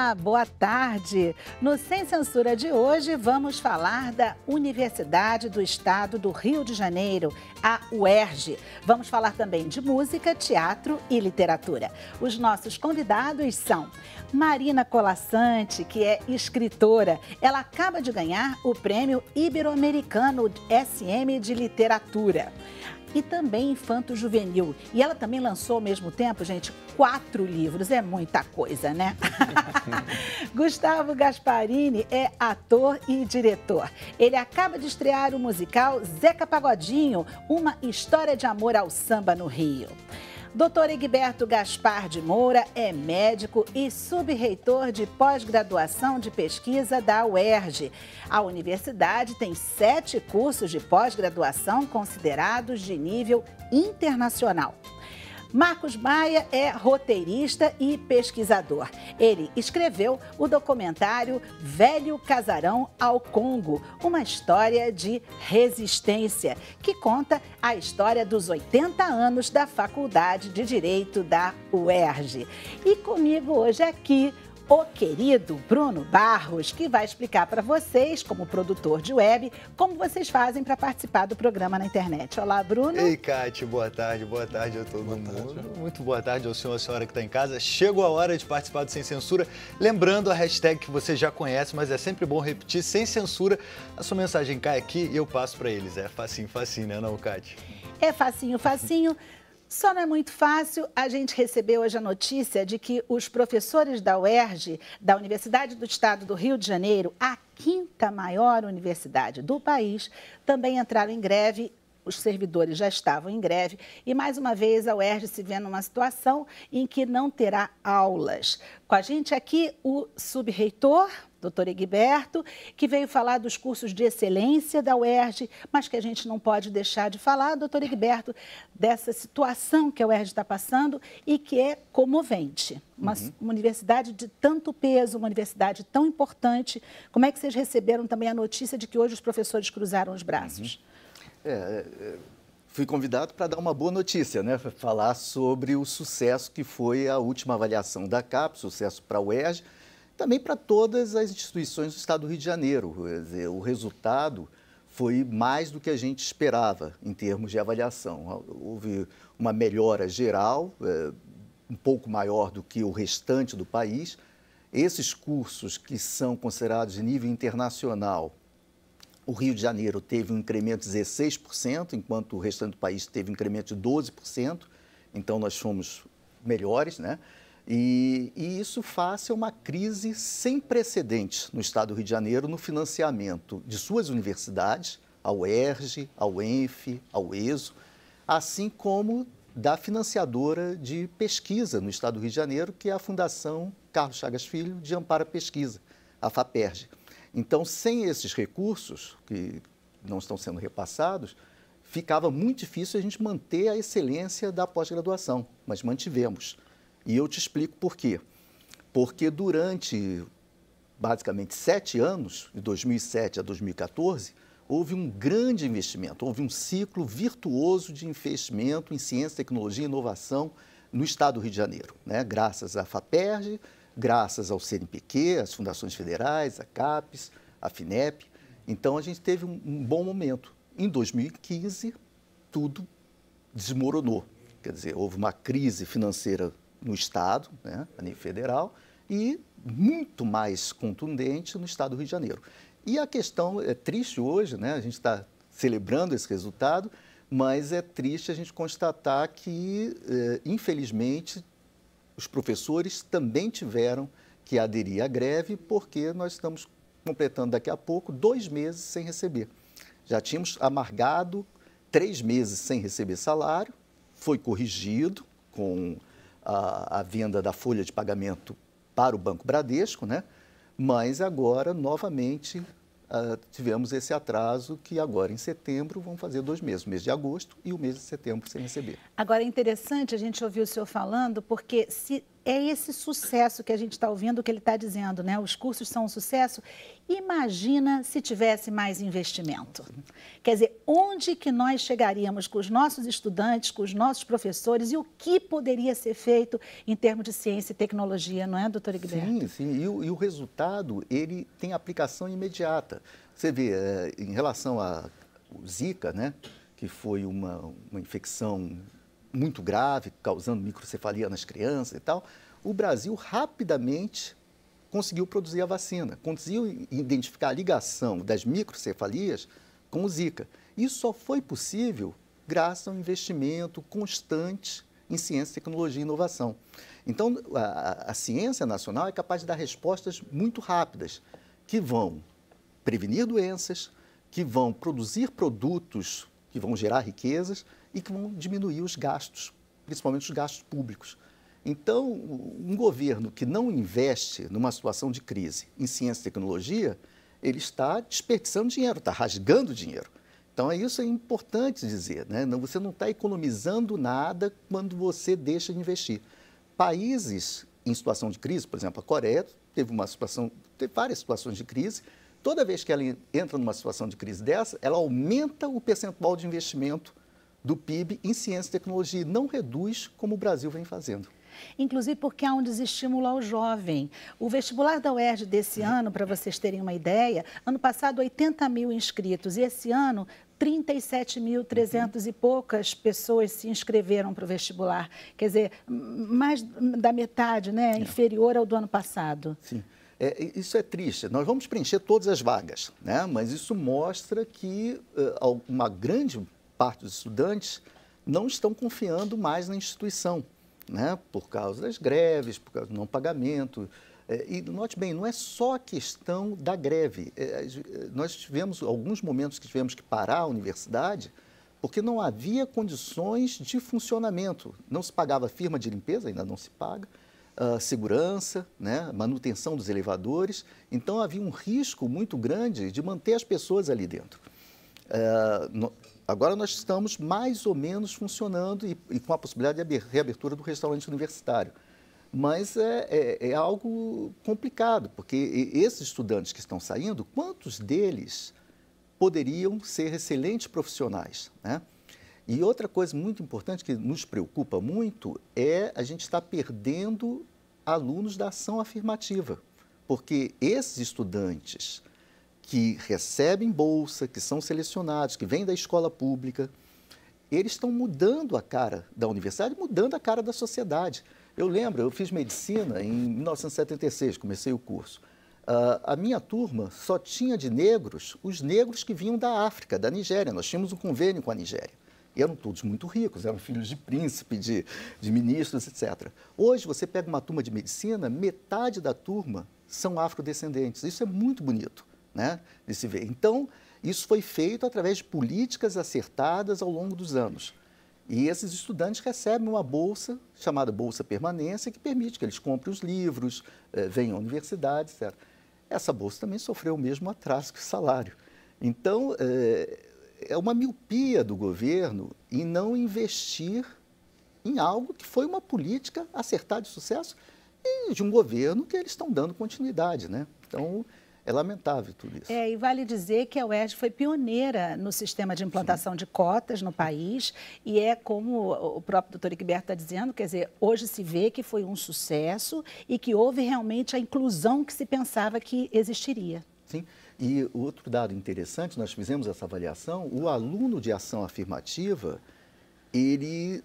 Olá, boa tarde. No Sem Censura de hoje, vamos falar da Universidade do Estado do Rio de Janeiro, a UERJ. Vamos falar também de música, teatro e literatura. Os nossos convidados são Marina Colaçante, que é escritora. Ela acaba de ganhar o Prêmio Ibero-Americano SM de Literatura. E também infanto-juvenil. E ela também lançou ao mesmo tempo, gente, 4 livros. É muita coisa, né? Gustavo Gasparini é ator e diretor. Ele acaba de estrear o musical Zeca Pagodinho, uma história de amor ao samba no Rio. Dr. Egberto Gaspar de Moura é médico e subreitor de pós-graduação de pesquisa da UERJ. A universidade tem 7 cursos de pós-graduação considerados de nível internacional. Marcos Maia é roteirista e pesquisador. Ele escreveu o documentário Velho Casarão ao Congo, uma história de resistência, que conta a história dos 80 anos da Faculdade de Direito da UERJ. E comigo hoje aqui, o querido Bruno Barros, que vai explicar para vocês, como produtor de web, como vocês fazem para participar do programa na internet. Olá, Bruno. Ei, Cátia, boa tarde a todo mundo. Muito boa tarde ao senhor, à senhora que está em casa. Chegou a hora de participar do Sem Censura. Lembrando a hashtag que você já conhece, mas é sempre bom repetir, Sem Censura. A sua mensagem cai aqui e eu passo para eles. É facinho, né, não, Cátia? É facinho. Só não é muito fácil. A gente recebeu hoje a notícia de que os professores da UERJ, da Universidade do Estado do Rio de Janeiro, a 5ª maior universidade do país, também entraram em greve. Os servidores já estavam em greve e, mais uma vez, a UERJ se vê numa situação em que não terá aulas. Com a gente aqui, o subreitor, Dr. Egberto, que veio falar dos cursos de excelência da UERJ, mas que a gente não pode deixar de falar, Dr. Egberto, dessa situação que a UERJ está passando e que é comovente. Uma universidade de tanto peso, uma universidade tão importante. Como é que vocês receberam também a notícia de que hoje os professores cruzaram os braços? Fui convidado para dar uma boa notícia, né? Falar sobre o sucesso que foi a última avaliação da CAPES, sucesso para a UERJ, também para todas as instituições do Estado do Rio de Janeiro. Quer dizer, o resultado foi mais do que a gente esperava em termos de avaliação. Houve uma melhora geral, um pouco maior do que o restante do país. Esses cursos que são considerados de nível internacional, o Rio de Janeiro teve um incremento de 16%, enquanto o restante do país teve um incremento de 12%. Então, nós fomos melhores, né? E isso face a uma crise sem precedentes no Estado do Rio de Janeiro no financiamento de suas universidades, a UERJ, a UENF, a UESO, assim como da financiadora de pesquisa no Estado do Rio de Janeiro, que é a Fundação Carlos Chagas Filho de Amparo à Pesquisa, a FAPERJ. Então, sem esses recursos, que não estão sendo repassados, ficava muito difícil a gente manter a excelência da pós-graduação, mas mantivemos. E eu te explico por quê. Porque durante, basicamente, 7 anos, de 2007 a 2014, houve um grande investimento, houve um ciclo virtuoso de investimento em ciência, tecnologia e inovação no Estado do Rio de Janeiro, né? Graças à FAPERJ, graças ao CNPq, às fundações federais, a CAPES, a FINEP. Então, a gente teve um bom momento. Em 2015, tudo desmoronou. Quer dizer, houve uma crise financeira no Estado, né, a nível federal, e muito mais contundente no Estado do Rio de Janeiro. E a questão é triste hoje, né, a gente está celebrando esse resultado, mas é triste a gente constatar que, infelizmente, os professores também tiveram que aderir à greve, porque nós estamos completando daqui a pouco 2 meses sem receber. Já tínhamos amargado 3 meses sem receber salário, foi corrigido com a venda da folha de pagamento para o Banco Bradesco, né? Mas agora, novamente, tivemos esse atraso que agora em setembro vão fazer 2 meses, o mês de agosto e o mês de setembro sem receber. Agora é interessante a gente ouvir o senhor falando, porque se é esse sucesso que a gente está ouvindo, que ele está dizendo, né? Os cursos são um sucesso. Imagina se tivesse mais investimento. Quer dizer, onde que nós chegaríamos com os nossos estudantes, com os nossos professores e o que poderia ser feito em termos de ciência e tecnologia, não é, doutor Egberto? Sim, sim. E o resultado, ele tem aplicação imediata. Você vê, em relação ao Zika, né, que foi uma infecção muito grave, causando microcefalia nas crianças e tal, o Brasil rapidamente conseguiu produzir a vacina, conseguiu identificar a ligação das microcefalias com o Zika. Isso só foi possível graças ao investimento constante em ciência, tecnologia e inovação. Então, a ciência nacional é capaz de dar respostas muito rápidas, que vão prevenir doenças, que vão produzir produtos que vão gerar riquezas e que vão diminuir os gastos, principalmente os gastos públicos. Então, um governo que não investe numa situação de crise em ciência e tecnologia, ele está desperdiçando dinheiro, está rasgando dinheiro. Então, isso é importante dizer, né? Você não está economizando nada quando você deixa de investir. Países em situação de crise, por exemplo, a Coreia teve várias situações de crise. Toda vez que ela entra numa situação de crise dessa, ela aumenta o percentual de investimento do PIB em ciência e tecnologia, não reduz como o Brasil vem fazendo. Inclusive porque há um desestímulo ao jovem. O vestibular da UERJ desse ano, para vocês terem uma ideia, ano passado 80 mil inscritos e esse ano 37.300 e poucas pessoas se inscreveram para o vestibular. Quer dizer, mais da metade, né, inferior ao do ano passado. Sim. Isso é triste. Nós vamos preencher todas as vagas, né? Mas isso mostra que uma grande parte dos estudantes não estão confiando mais na instituição, né? Por causa das greves, por causa do não pagamento. E note bem, não é só a questão da greve. Nós tivemos alguns momentos que tivemos que parar a universidade porque não havia condições de funcionamento. Não se pagava firma de limpeza, ainda não se paga. Segurança, né, manutenção dos elevadores. Então, havia um risco muito grande de manter as pessoas ali dentro. Agora, nós estamos mais ou menos funcionando e com a possibilidade de reabertura do restaurante universitário. Mas é algo complicado, porque esses estudantes que estão saindo, quantos deles poderiam ser excelentes profissionais, né? E outra coisa muito importante que nos preocupa muito é a gente estar perdendo alunos da ação afirmativa, porque esses estudantes que recebem bolsa, que são selecionados, que vêm da escola pública, eles estão mudando a cara da universidade, mudando a cara da sociedade. Eu lembro, eu fiz medicina em 1976, comecei o curso. A minha turma só tinha de negros os negros que vinham da África, da Nigéria. Nós tínhamos um convênio com a Nigéria. E eram todos muito ricos, eram filhos de príncipe, de ministros, etc. Hoje, você pega uma turma de medicina, metade da turma são afrodescendentes. Isso é muito bonito, né, de se ver. Então, isso foi feito através de políticas acertadas ao longo dos anos. E esses estudantes recebem uma bolsa, chamada Bolsa Permanência, que permite que eles comprem os livros, venham à universidade, etc. Essa bolsa também sofreu o mesmo atraso que o salário. Então, é uma miopia do governo em não investir em algo que foi uma política acertada de sucesso e de um governo que eles estão dando continuidade, né? Então, é lamentável tudo isso. E vale dizer que a UERJ foi pioneira no sistema de implantação de cotas no país e é como o próprio doutor Egberto está dizendo, quer dizer, hoje se vê que foi um sucesso e que houve realmente a inclusão que se pensava que existiria. Sim, e outro dado interessante, nós fizemos essa avaliação, o aluno de ação afirmativa, ele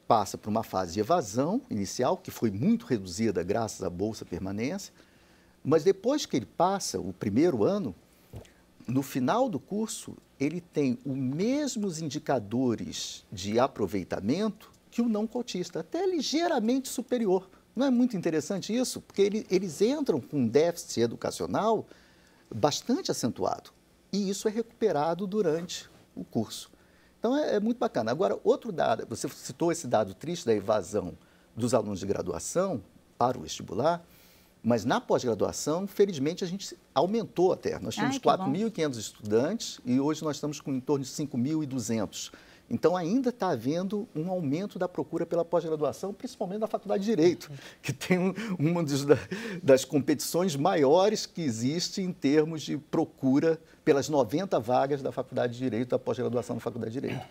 passa por uma fase de evasão inicial, que foi muito reduzida graças à Bolsa Permanência, mas depois que ele passa o primeiro ano, no final do curso, ele tem os mesmos indicadores de aproveitamento que o não cotista, até ligeiramente superior. Não é muito interessante isso? Porque eles entram com um déficit educacional bastante acentuado e isso é recuperado durante o curso. Então, é muito bacana. Agora, outro dado, você citou esse dado triste da evasão dos alunos de graduação para o vestibular, mas na pós-graduação, felizmente, a gente aumentou até. Nós tínhamos 4.500 estudantes e hoje nós estamos com em torno de 5.200 Então, ainda está havendo um aumento da procura pela pós-graduação, principalmente na Faculdade de Direito, que tem uma das competições maiores que existe em termos de procura pelas 90 vagas da Faculdade de Direito, da pós-graduação na Faculdade de Direito.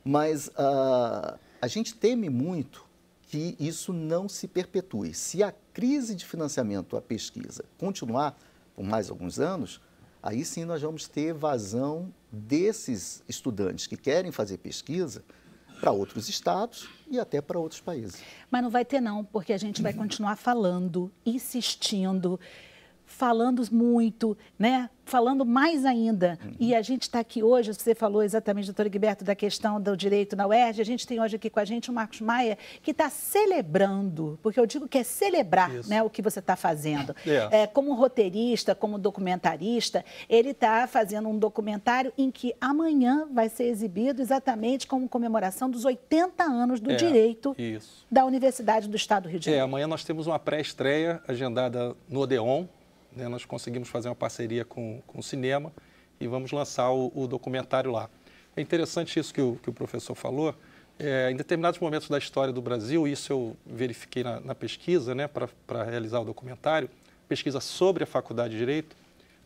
Mas a gente teme muito que isso não se perpetue. Se a crise de financiamento à pesquisa continuar por mais alguns anos, aí sim nós vamos ter evasão desses estudantes que querem fazer pesquisa para outros estados e até para outros países. Mas não vai ter não, porque a gente vai continuar falando, insistindo, falando muito, né? Falando mais ainda. E a gente está aqui hoje, você falou exatamente, doutor Egberto, da questão do direito na UERJ, a gente tem hoje aqui com a gente o Marcos Maia, que está celebrando, porque eu digo que é celebrar, né, o que você está fazendo. Como roteirista, como documentarista, ele está fazendo um documentário em que amanhã vai ser exibido exatamente como comemoração dos 80 anos do direito da Universidade do Estado do Rio de Janeiro. Amanhã nós temos uma pré-estreia agendada no Odeon. Nós conseguimos fazer uma parceria com o cinema e vamos lançar o documentário lá. É interessante isso que o professor falou. Em determinados momentos da história do Brasil, isso eu verifiquei na pesquisa, né, para realizar o documentário, pesquisa sobre a Faculdade de Direito,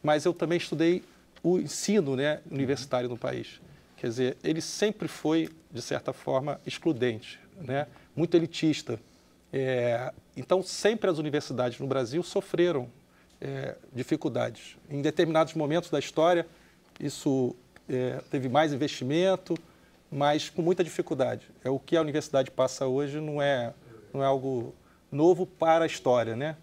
mas eu também estudei o ensino, né, universitário no país. Quer dizer, ele sempre foi, de certa forma, excludente, né, muito elitista. Então, sempre as universidades no Brasil sofreram dificuldades. Em determinados momentos da história, isso teve mais investimento, mas com muita dificuldade. O que a universidade passa hoje não é algo novo para a história, né?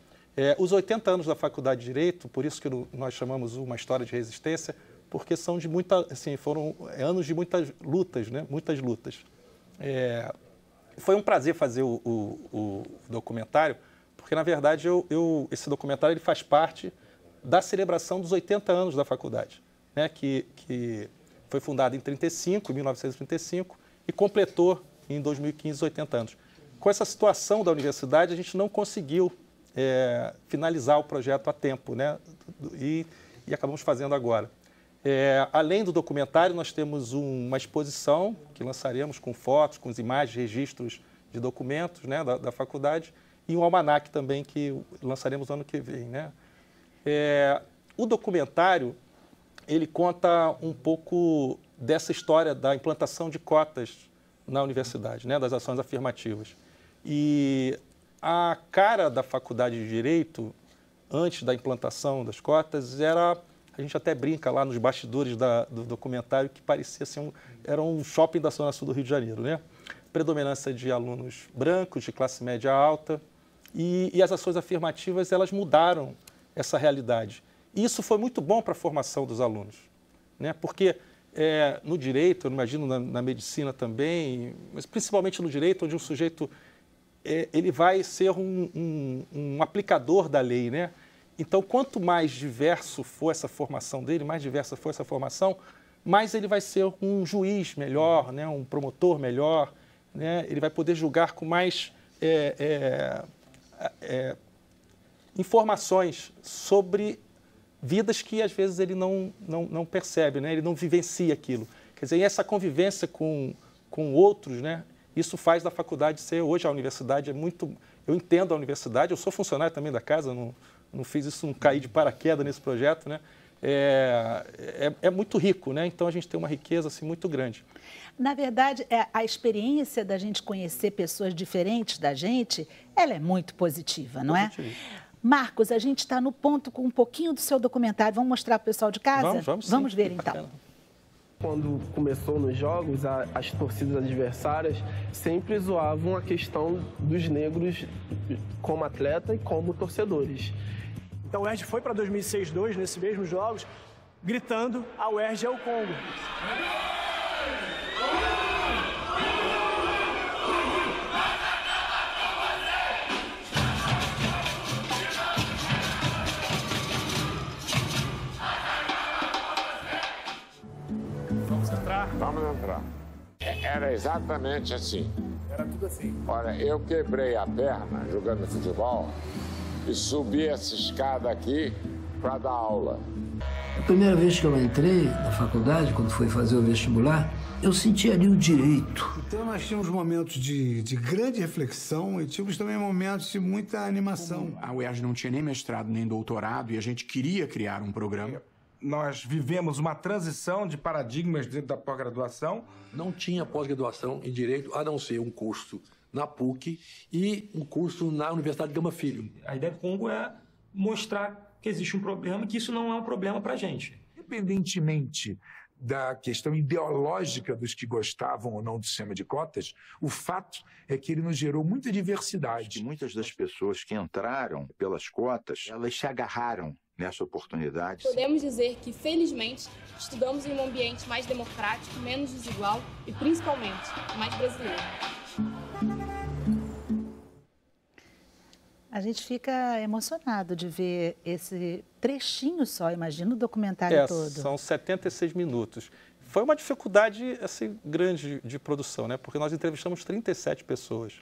Os 80 anos da Faculdade de Direito, por isso que nós chamamos uma história de resistência, porque são de foram anos de muitas lutas, né? Muitas lutas. Foi um prazer fazer o documentário, porque, na verdade, esse documentário ele faz parte da celebração dos 80 anos da faculdade, né, que foi fundada em 1935, e completou, em 2015, 80 anos. Com essa situação da universidade, a gente não conseguiu finalizar o projeto a tempo, né, e acabamos fazendo agora. Além do documentário, nós temos uma exposição que lançaremos com fotos, com imagens, registros de documentos, né, da faculdade, e um almanaque também que lançaremos no ano que vem, né? O documentário, ele conta um pouco dessa história da implantação de cotas na universidade, né, das ações afirmativas. E a cara da Faculdade de Direito, antes da implantação das cotas, a gente até brinca lá nos bastidores do documentário, que parecia assim, era um shopping da Zona Sul do Rio de Janeiro, né? Predominância de alunos brancos, de classe média alta, e as ações afirmativas, elas mudaram essa realidade. E isso foi muito bom para a formação dos alunos, né? Porque no direito, eu imagino na medicina também, mas principalmente no direito, onde um sujeito ele vai ser um aplicador da lei, né? Então, quanto mais diverso for essa formação dele, mais diversa for essa formação, mais ele vai ser um juiz melhor, né? Um promotor melhor, né? Ele vai poder julgar com mais informações sobre vidas que, às vezes, ele não percebe, né? Ele não vivencia aquilo. Quer dizer, e essa convivência com outros, né? Isso faz da faculdade ser, hoje a universidade é muito... Eu entendo a universidade, eu sou funcionário também da casa, não fiz isso, não caí de paraquedas nesse projeto, né? É muito rico, né? Então a gente tem uma riqueza assim, muito grande. Na verdade, a experiência da gente conhecer pessoas diferentes da gente, ela é muito positiva, não é? Marcos, a gente está no ponto com um pouquinho do seu documentário. Vamos mostrar para o pessoal de casa? Vamos ver então. Quando começou nos jogos, as torcidas adversárias sempre zoavam a questão dos negros como atleta e como torcedores. Então o UERJ foi para 2006-2, nesses mesmos jogos, gritando: a UERJ é o Congo. Vamos entrar? Vamos entrar. Era exatamente assim. Era tudo assim. Olha, eu quebrei a perna jogando futebol e subi essa escada aqui para dar aula. A primeira vez que eu entrei na faculdade, quando fui fazer o vestibular, eu senti ali o direito. Então nós tínhamos momentos de grande reflexão e tínhamos também momentos de muita animação. Como a UERJ não tinha nem mestrado nem doutorado e a gente queria criar um programa. Nós vivemos uma transição de paradigmas dentro da pós-graduação. Não tinha pós-graduação em Direito, a não ser um curso na PUC e um curso na Universidade Gama Filho. A ideia do Congo é mostrar que existe um problema e que isso não é um problema para a gente. Independentemente da questão ideológica dos que gostavam ou não do sistema de cotas, o fato é que ele nos gerou muita diversidade. Muitas das pessoas que entraram pelas cotas, elas se agarraram nessa oportunidade. Podemos dizer que, felizmente, estudamos em um ambiente mais democrático, menos desigual e, principalmente, mais brasileiro. A gente fica emocionado de ver esse trechinho só, imagina o documentário todo. São 76 minutos. Foi uma dificuldade assim, grande de produção, né? Porque nós entrevistamos 37 pessoas.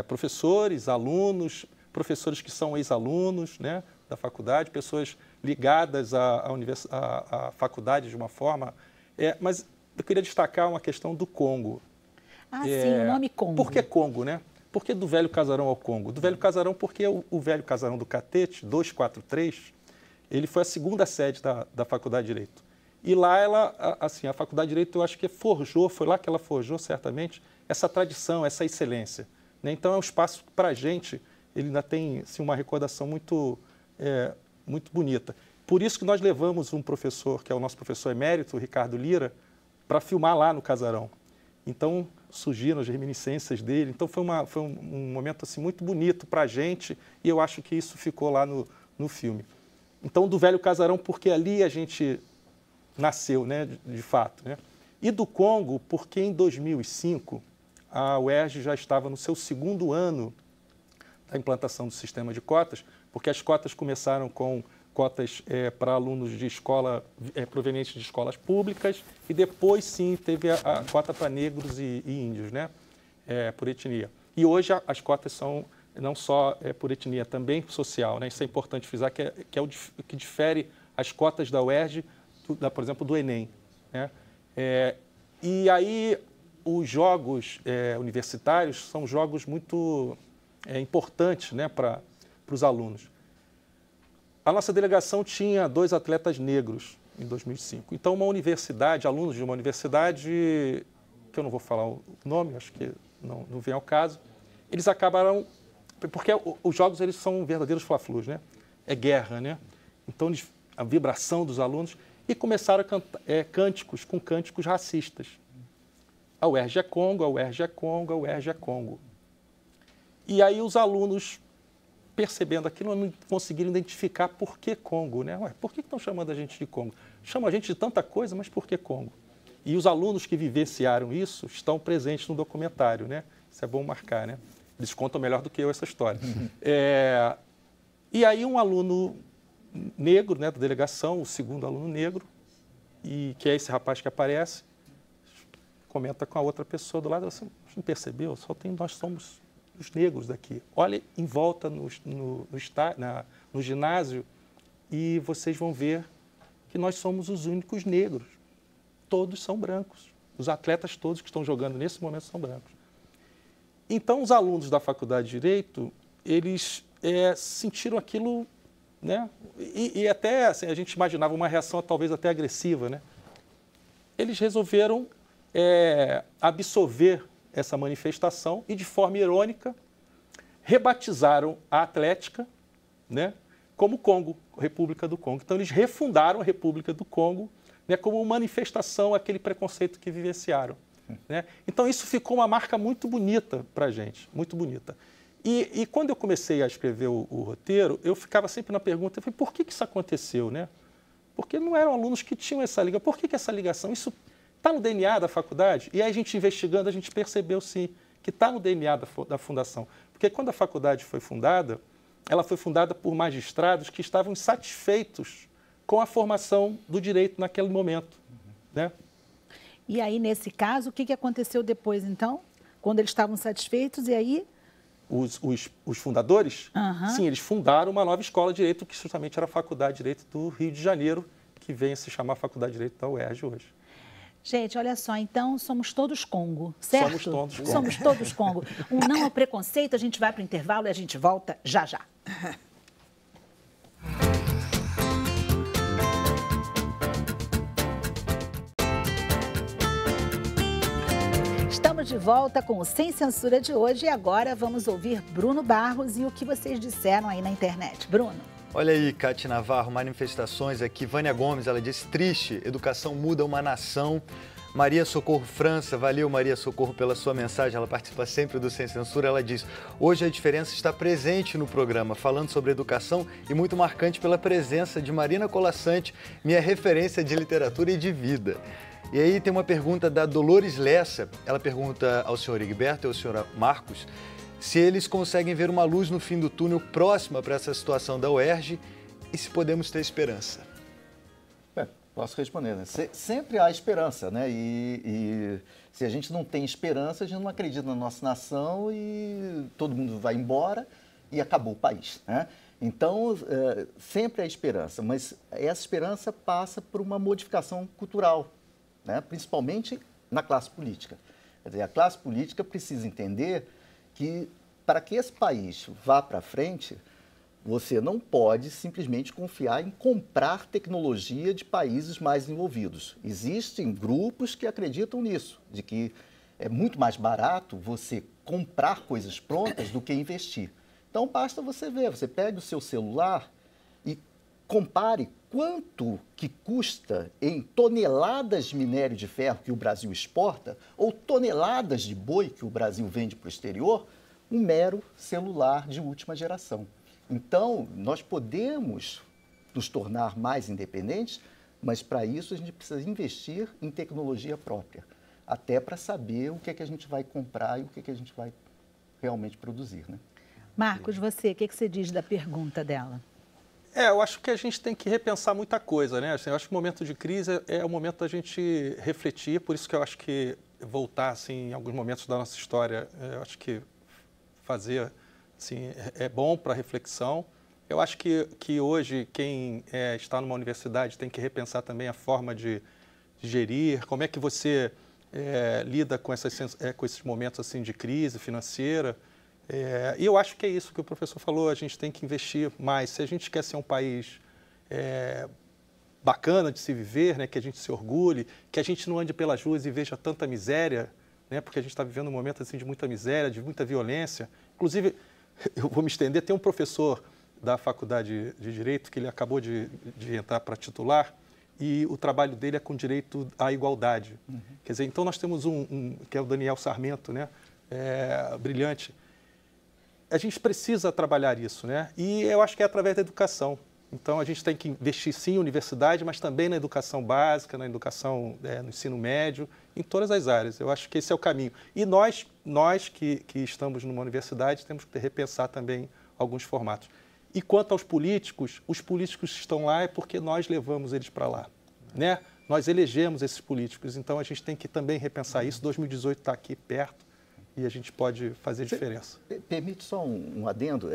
Professores, alunos, professores que são ex-alunos, né, da faculdade, pessoas ligadas à faculdade de uma forma. Mas eu queria destacar uma questão do Congo. Sim, o nome Congo. Por que Congo, né? Por que do Velho Casarão ao Congo? Do Velho Casarão porque o Velho Casarão do Catete, 243, ele foi a segunda sede da Faculdade de Direito. E lá a Faculdade de Direito, eu acho que foi lá que ela forjou, certamente, essa tradição, essa excelência, né? Então é um espaço para a gente, ele ainda tem assim, uma recordação muito bonita. Por isso que nós levamos um professor, que é o nosso professor emérito, o Ricardo Lira, para filmar lá no Casarão. Então, surgiram as reminiscências dele. Então, foi um momento assim, muito bonito para a gente e eu acho que isso ficou lá no filme. Então, do Velho Casarão, porque ali a gente nasceu, né, de fato, né? E do Congo, porque em 2005, a UERJ já estava no seu segundo ano da implantação do sistema de cotas, porque as cotas começaram com cotas para alunos de escola provenientes de escolas públicas e depois sim teve a cota para negros e índios, né, por etnia. E hoje as cotas são não só por etnia, também social, né? Isso é importante frisar que é o que difere as cotas da UERJ, por exemplo, do Enem, né? E aí os jogos universitários são jogos muito importantes, né, para os alunos. A nossa delegação tinha 2 atletas negros em 2005. Então, uma universidade, alunos de uma universidade, que eu não vou falar o nome, acho que não vem ao caso, eles acabaram... Porque os jogos eles são verdadeiros fla-flus, né? É guerra, né? Então, a vibração dos alunos... E começaram a cantar cânticos racistas. A UERJ é Congo, a UERJ é Congo, a UERJ é Congo. E aí os alunos... percebendo aquilo, não conseguiram identificar por que Congo, né? Ué, por que estão chamando a gente de Congo? Chamam a gente de tanta coisa, mas por que Congo? E os alunos que vivenciaram isso estão presentes no documentário, né? Isso é bom marcar, né? Eles contam melhor do que eu essa história. E aí um aluno negro, né, da delegação, o segundo aluno negro, e que é esse rapaz que aparece, comenta com a outra pessoa do lado, assim, não percebeu? Nós somos os negros daqui. Olha em volta no ginásio e vocês vão ver que nós somos os únicos negros. Todos são brancos. Os atletas todos que estão jogando nesse momento são brancos. Então, os alunos da Faculdade de Direito, eles sentiram aquilo, né? E até assim, a gente imaginava uma reação talvez até agressiva, né? Eles resolveram absorver essa manifestação e, de forma irônica, rebatizaram a Atlética, né, como Congo, República do Congo. Então, eles refundaram a República do Congo, né, como manifestação àquele preconceito que vivenciaram, né? Então, isso ficou uma marca muito bonita para a gente, muito bonita. E quando eu comecei a escrever o roteiro, eu ficava sempre na pergunta, eu falei, por que isso aconteceu, né? Porque não eram alunos que tinham essa ligação. Por que essa ligação? Isso está no DNA da faculdade? E aí a gente investigando, a gente percebeu sim que está no DNA da fundação. Porque quando a faculdade foi fundada, ela foi fundada por magistrados que estavam insatisfeitos com a formação do direito naquele momento, né? E aí, nesse caso, o que aconteceu depois, então? Quando eles estavam satisfeitos, e aí... Os fundadores, sim, eles fundaram uma nova escola de direito, que justamente era a Faculdade de Direito do Rio de Janeiro, que vem a se chamar Faculdade de Direito da UERJ hoje. Gente, olha só, então somos todos Congo, certo? Somos todos Congo. Somos todos Congo. Um não ao preconceito, a gente vai para o intervalo e a gente volta já já. Estamos de volta com o Sem Censura de hoje e agora vamos ouvir Bruno Barros e o que vocês disseram aí na internet. Bruno. Olha aí, Cátia Navarro, manifestações aqui. Vânia Gomes, ela disse, triste, educação muda uma nação. Maria Socorro França, valeu Maria Socorro pela sua mensagem, ela participa sempre do Sem Censura, ela diz, hoje a diferença está presente no programa, falando sobre educação e muito marcante pela presença de Marina Colaçante, minha referência de literatura e de vida. E aí tem uma pergunta da Dolores Lessa, ela pergunta ao senhor Egberto e ao senhor Marcos, se eles conseguem ver uma luz no fim do túnel próxima para essa situação da UERJ e se podemos ter esperança. Posso responder, né? Sempre há esperança, né? E se a gente não tem esperança, a gente não acredita na nossa nação e todo mundo vai embora e acabou o país, né? Então, sempre há esperança, mas essa esperança passa por uma modificação cultural, né? Principalmente na classe política. Quer dizer, a classe política precisa entender que para que esse país vá para frente, você não pode simplesmente confiar em comprar tecnologia de países mais desenvolvidos. Existem grupos que acreditam nisso, de que é muito mais barato você comprar coisas prontas do que investir. Então, basta você ver, você pega o seu celular e compare quanto que custa em toneladas de minério de ferro que o Brasil exporta ou toneladas de boi que o Brasil vende para o exterior, um mero celular de última geração. Então, nós podemos nos tornar mais independentes, mas para isso a gente precisa investir em tecnologia própria, até para saber o que é que a gente vai comprar e o que é que a gente vai realmente produzir, né? Marcos, você, o que você diz da pergunta dela? Eu acho que a gente tem que repensar muita coisa, né? Assim, eu acho que o momento de crise é o momento da gente refletir, por isso que eu acho que voltar, assim, em alguns momentos da nossa história, eu acho que fazer, assim, é bom para reflexão. Eu acho que hoje quem está numa universidade tem que repensar também a forma de gerir, como é que você lida com esses momentos assim, de crise financeira. E eu acho que é isso que o professor falou, a gente tem que investir mais. Se a gente quer ser um país bacana de se viver, né, que a gente se orgulhe, que a gente não ande pelas ruas e veja tanta miséria, né, porque a gente está vivendo um momento assim, de muita miséria, de muita violência. Inclusive, eu vou me estender, tem um professor da Faculdade de Direito que ele acabou de entrar para titular e o trabalho dele é com direito à igualdade. Uhum. Quer dizer, então nós temos que é o Daniel Sarmento, né, brilhante. A gente precisa trabalhar isso, né? E eu acho que é através da educação. Então, a gente tem que investir, sim, em universidade, mas também na educação básica, na educação, no ensino médio, em todas as áreas. Eu acho que esse é o caminho. E nós que estamos numa universidade, temos que repensar também alguns formatos. E quanto aos políticos, os políticos estão lá é porque nós levamos eles para lá, né? Nós elegemos esses políticos, então a gente tem que também repensar isso. 2018 está aqui perto. E a gente pode fazer diferença. Permite só um adendo.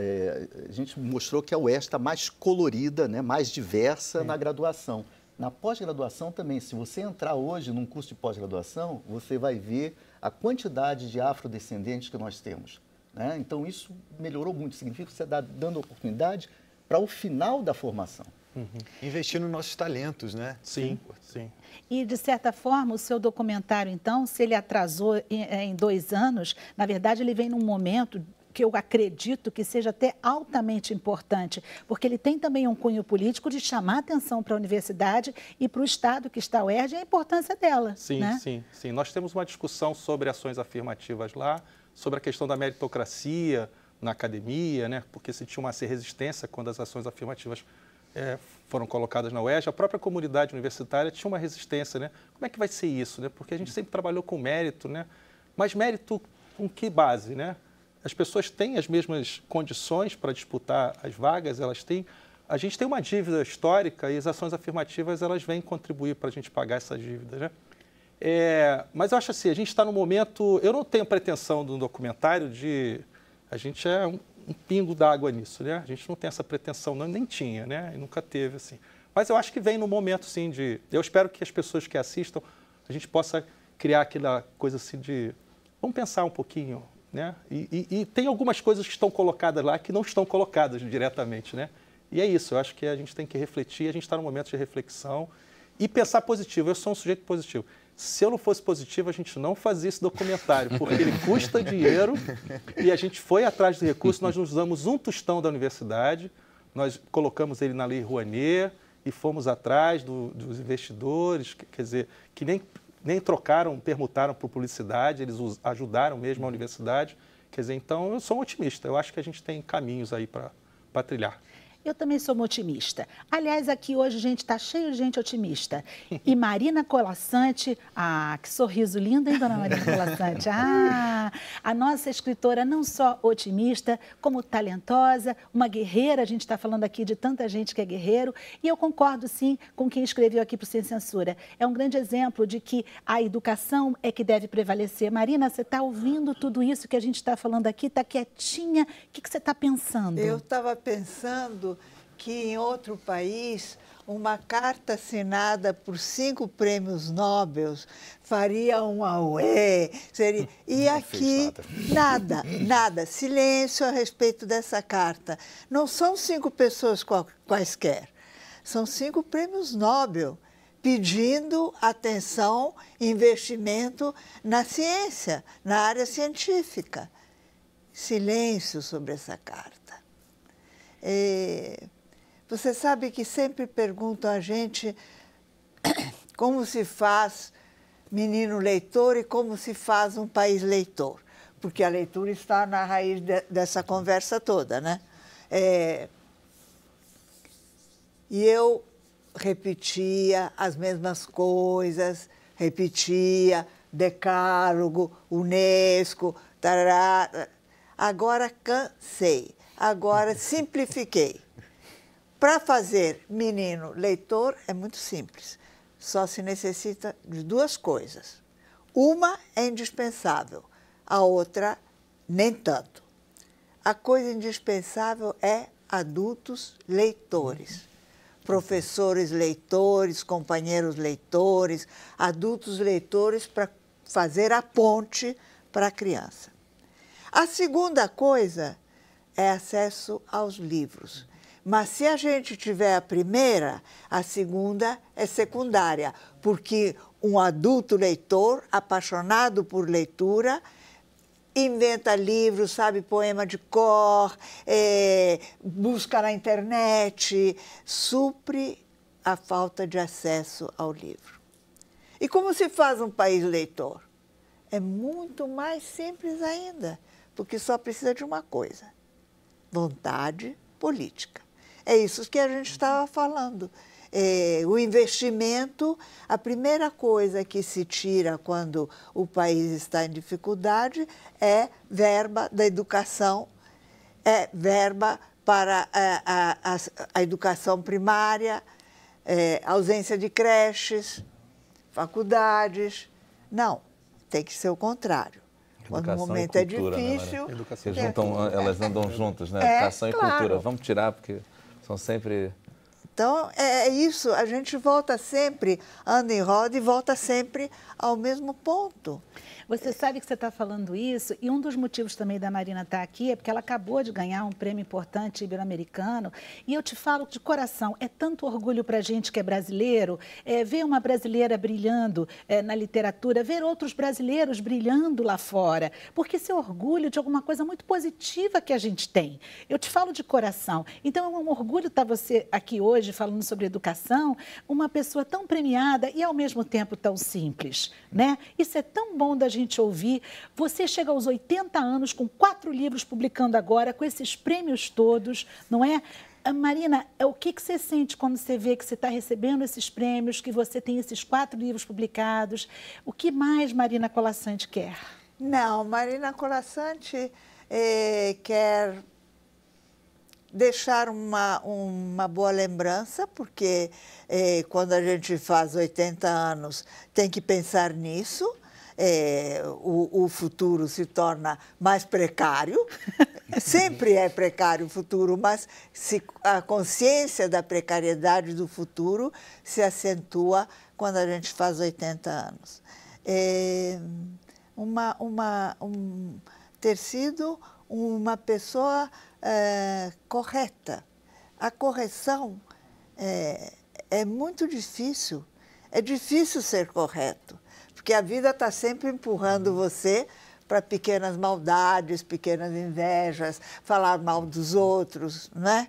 A gente mostrou que a UERJ está mais colorida, né, mais diversa na graduação. Na pós-graduação também, se você entrar hoje num curso de pós-graduação, você vai ver a quantidade de afrodescendentes que nós temos, né? Então, isso melhorou muito. Significa que você está dando oportunidade para o final da formação. Uhum. Investir nos nossos talentos, né? Sim, sim. E, de certa forma, o seu documentário, então, se ele atrasou em 2 anos, na verdade, ele vem num momento que eu acredito que seja até altamente importante, porque ele tem também um cunho político de chamar atenção para a universidade e para o Estado que está a UERJ e a importância dela. Sim, né? Sim. Nós temos uma discussão sobre ações afirmativas lá, sobre a questão da meritocracia na academia, né? Porque se tinha uma resistência quando as ações afirmativas foram colocadas na UERJ, a própria comunidade universitária tinha uma resistência, né? Como é que vai ser isso, né? Porque a gente sempre trabalhou com mérito, né? Mas mérito com que base, né? As pessoas têm as mesmas condições para disputar as vagas, elas têm... A gente tem uma dívida histórica e as ações afirmativas, elas vêm contribuir para a gente pagar essas dívidas, né? Mas eu acho assim, a gente está num momento... Eu não tenho pretensão do documentário de... A gente é um pingo d'água nisso, né? A gente não tem essa pretensão, não, nem tinha, né? E nunca teve, assim. Mas eu acho que vem no momento, sim, de... Eu espero que as pessoas que assistam a gente possa criar aquela coisa assim de, vamos pensar um pouquinho, né? E tem algumas coisas que estão colocadas lá que não estão colocadas diretamente, né? E é isso, eu acho que a gente tem que refletir, a gente está num momento de reflexão e pensar positivo. Eu sou um sujeito positivo. Se eu não fosse positivo, a gente não fazia esse documentário, porque ele custa dinheiro e a gente foi atrás de recursos, nós usamos um tostão da universidade, nós colocamos ele na Lei Rouanet e fomos atrás dos investidores, quer dizer, que nem trocaram, permutaram por publicidade, eles ajudaram mesmo a universidade. Quer dizer, então eu sou um otimista, eu acho que a gente tem caminhos aí para trilhar. Eu também sou uma otimista. Aliás, aqui hoje, gente, está cheio de gente otimista. E Marina Colaçante, que sorriso lindo, hein, dona Marina Colaçante? A nossa escritora não só otimista, como talentosa, uma guerreira. A gente está falando aqui de tanta gente que é guerreiro. E eu concordo, sim, com quem escreveu aqui para o Sem Censura. É um grande exemplo de que a educação é que deve prevalecer. Marina, você está ouvindo tudo isso que a gente está falando aqui? Está quietinha? O que você está pensando? Eu estava pensando que em outro país, uma carta assinada por 5 prêmios Nobel faria um auê, seria... E aqui, nada, silêncio a respeito dessa carta. Não são 5 pessoas quaisquer, são 5 prêmios Nobel pedindo atenção, investimento na ciência, na área científica. Silêncio sobre essa carta. Você sabe que sempre perguntam a gente como se faz menino leitor e como se faz um país leitor, porque a leitura está na raiz dessa conversa toda, né? E eu repetia as mesmas coisas, repetia Decálogo, Unesco, tarará. Agora cansei, agora simplifiquei. Para fazer menino leitor é muito simples, só se necessita de 2 coisas. Uma é indispensável, a outra nem tanto. A coisa indispensável é adultos leitores, professores leitores, companheiros leitores, adultos leitores para fazer a ponte para a criança. A segunda coisa é acesso aos livros. Mas se a gente tiver a primeira, a segunda é secundária, porque um adulto leitor, apaixonado por leitura, inventa livros, sabe poema de cor, busca na internet, supre a falta de acesso ao livro. E como se faz um país leitor? É muito mais simples ainda, porque só precisa de uma coisa: vontade política. É isso que a gente estava falando. O investimento, a primeira coisa que se tira quando o país está em dificuldade é verba da educação, é verba para a educação primária, ausência de creches, faculdades. Não, tem que ser o contrário. Quando o momento é difícil... Né, elas andam juntas, né? Educação e cultura. Vamos tirar, porque são sempre... Então, é isso, a gente volta sempre, anda em roda e volta sempre ao mesmo ponto. Você sabe que você está falando isso, e um dos motivos também da Marina estar aqui é porque ela acabou de ganhar um prêmio importante ibero-americano, e eu te falo de coração, é tanto orgulho para a gente que é brasileiro, ver uma brasileira brilhando na literatura, ver outros brasileiros brilhando lá fora, porque esse é orgulho de alguma coisa muito positiva que a gente tem. Eu te falo de coração. Então, é um orgulho estar você aqui hoje falando sobre educação, uma pessoa tão premiada e, ao mesmo tempo, tão simples, né? Isso é tão bom da gente ouvir. Você chega aos 80 anos com 4 livros publicando agora, com esses prêmios todos, não é? Marina, o que você sente quando você vê que você está recebendo esses prêmios, que você tem esses 4 livros publicados? O que mais Marina Colaçante quer? Não, Marina Colaçante quer deixar uma boa lembrança, porque quando a gente faz 80 anos tem que pensar nisso. O futuro se torna mais precário, Sempre é precário o futuro, mas a consciência da precariedade do futuro se acentua quando a gente faz 80 anos. Ter sido uma pessoa correta. A correção é muito difícil. É difícil ser correto, porque a vida está sempre empurrando você para pequenas maldades, pequenas invejas, falar mal dos outros, não é?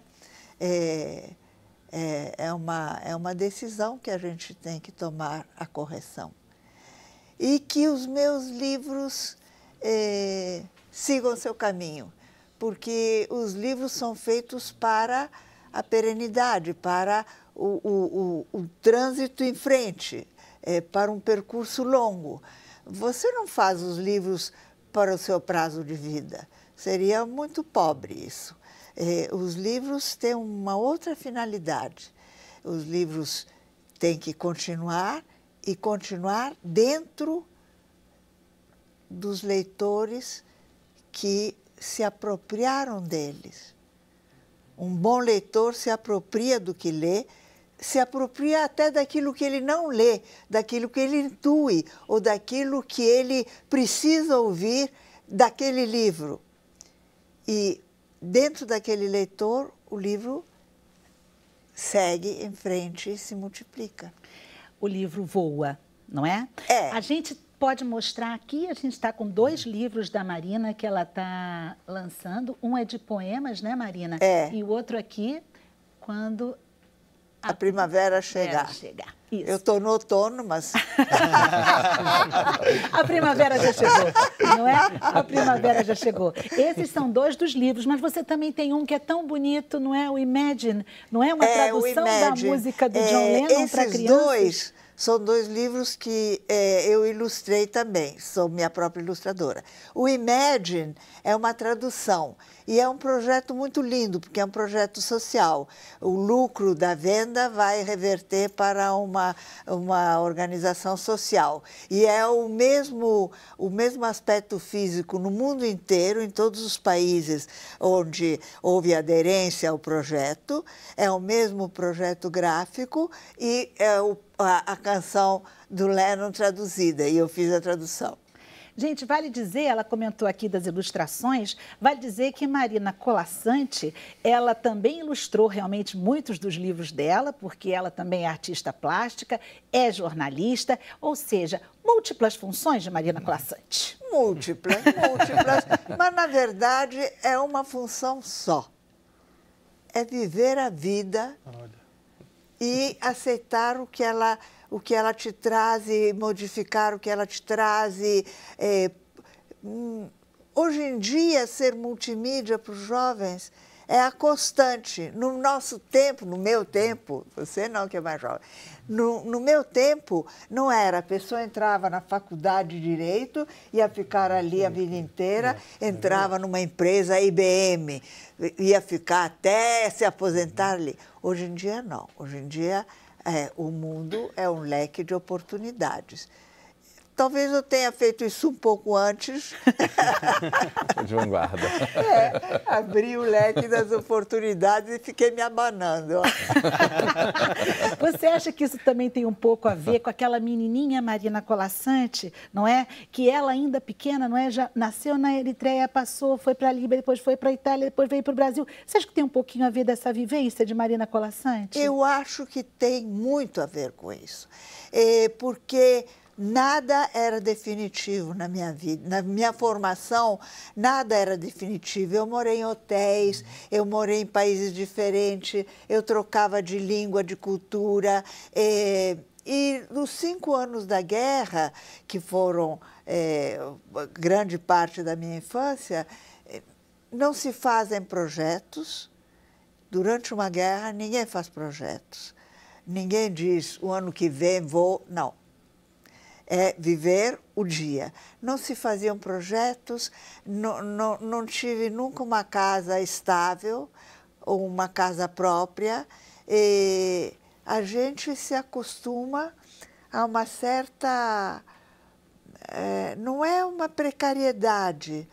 É uma decisão que a gente tem que tomar, a correção. E que os meus livros sigam seu caminho, porque os livros são feitos para a perenidade, para o trânsito em frente, para um percurso longo. Você não faz os livros para o seu prazo de vida. Seria muito pobre isso. Os livros têm uma outra finalidade. Os livros têm que continuar e continuar dentro dos leitores que se apropriaram deles. Um bom leitor se apropria do que lê, se apropria até daquilo que ele não lê, daquilo que ele intui ou daquilo que ele precisa ouvir daquele livro. E dentro daquele leitor, o livro segue em frente e se multiplica. O livro voa, não é? A gente pode mostrar aqui, a gente está com 2 livros da Marina que ela está lançando. Um é de poemas, né, Marina? E o outro aqui, quando a primavera chegar. Isso. Eu estou no outono, mas... A primavera já chegou, não é? A primavera já chegou. Esses são 2 dos livros, mas você também tem um que é tão bonito, não é? O Imagine, não é? Uma tradução da música do John Lennon para crianças. Esses 2 são 2 livros que eu ilustrei também, sou minha própria ilustradora. O Imagine é uma tradução e é um projeto muito lindo, porque é um projeto social. O lucro da venda vai reverter para uma organização social. E é o mesmo aspecto físico no mundo inteiro, em todos os países onde houve aderência ao projeto, é o mesmo projeto gráfico e é a canção do Lennon traduzida, e eu fiz a tradução. Gente, vale dizer, ela comentou aqui das ilustrações, vale dizer que Marina Colasanti, ela também ilustrou realmente muitos dos livros dela, porque ela também é artista plástica, é jornalista, ou seja, múltiplas funções de Marina Colasanti. Múltiplas, mas na verdade é uma função só. É viver a vida e aceitar o que ela te traz e modificar o que ela te traz. Hoje em dia, ser multimídia para os jovens é a constante. No nosso tempo, no meu tempo, você não que é mais jovem, no meu tempo não era. A pessoa entrava na faculdade de Direito, ia ficar ali a vida inteira, entrava numa empresa, IBM, ia ficar até se aposentar ali. Hoje em dia, não. Hoje em dia, o mundo é um leque de oportunidades. Talvez eu tenha feito isso um pouco antes. De vanguarda. Abri o leque das oportunidades e fiquei me abanando. Você acha que isso também tem um pouco a ver com aquela menininha Marina Colasanti, não é? Que ela ainda pequena, não é? Já nasceu na Eritreia, passou, foi para a Líbia, depois foi para a Itália, depois veio para o Brasil. Você acha que tem um pouquinho a ver dessa vivência de Marina Colasanti? Eu acho que tem muito a ver com isso. Porque nada era definitivo na minha vida. Na minha formação, nada era definitivo. Eu morei em hotéis, eu morei em países diferentes, eu trocava de língua, de cultura. E nos 5 anos da guerra, que foram grande parte da minha infância, não se fazem projetos. Durante uma guerra, ninguém faz projetos. Ninguém diz, o ano que vem vou... Não. É viver o dia. Não se faziam projetos, não tive nunca uma casa estável ou uma casa própria. E a gente se acostuma a uma certa... não é uma precariedade,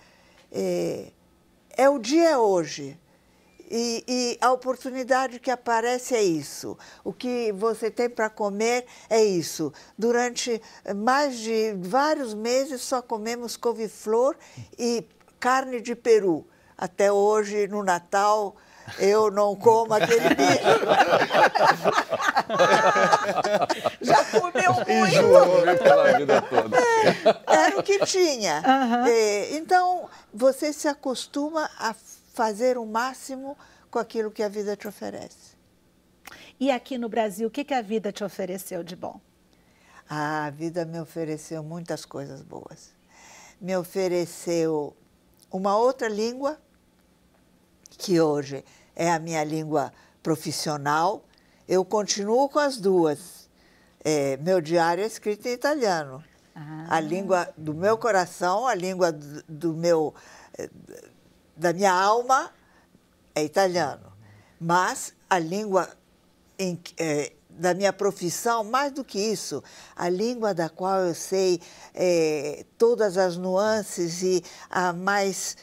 é o dia hoje. E a oportunidade que aparece é isso. O que você tem para comer é isso. Durante mais de vários meses só comemos couve-flor e carne de peru. Até hoje, no Natal, eu não como aquele bicho. Já comeu muito. Enjoou pela vida toda. Era o que tinha. Então, você se acostuma a fazer o máximo com aquilo que a vida te oferece. E aqui no Brasil, o que a vida te ofereceu de bom? A vida me ofereceu muitas coisas boas. Me ofereceu uma outra língua, que hoje é a minha língua profissional. Eu continuo com as duas. Meu diário é escrito em italiano. A língua do meu coração, a língua da minha alma é italiano. Mas a língua da minha profissão, mais do que isso, a língua da qual eu sei todas as nuances e a mais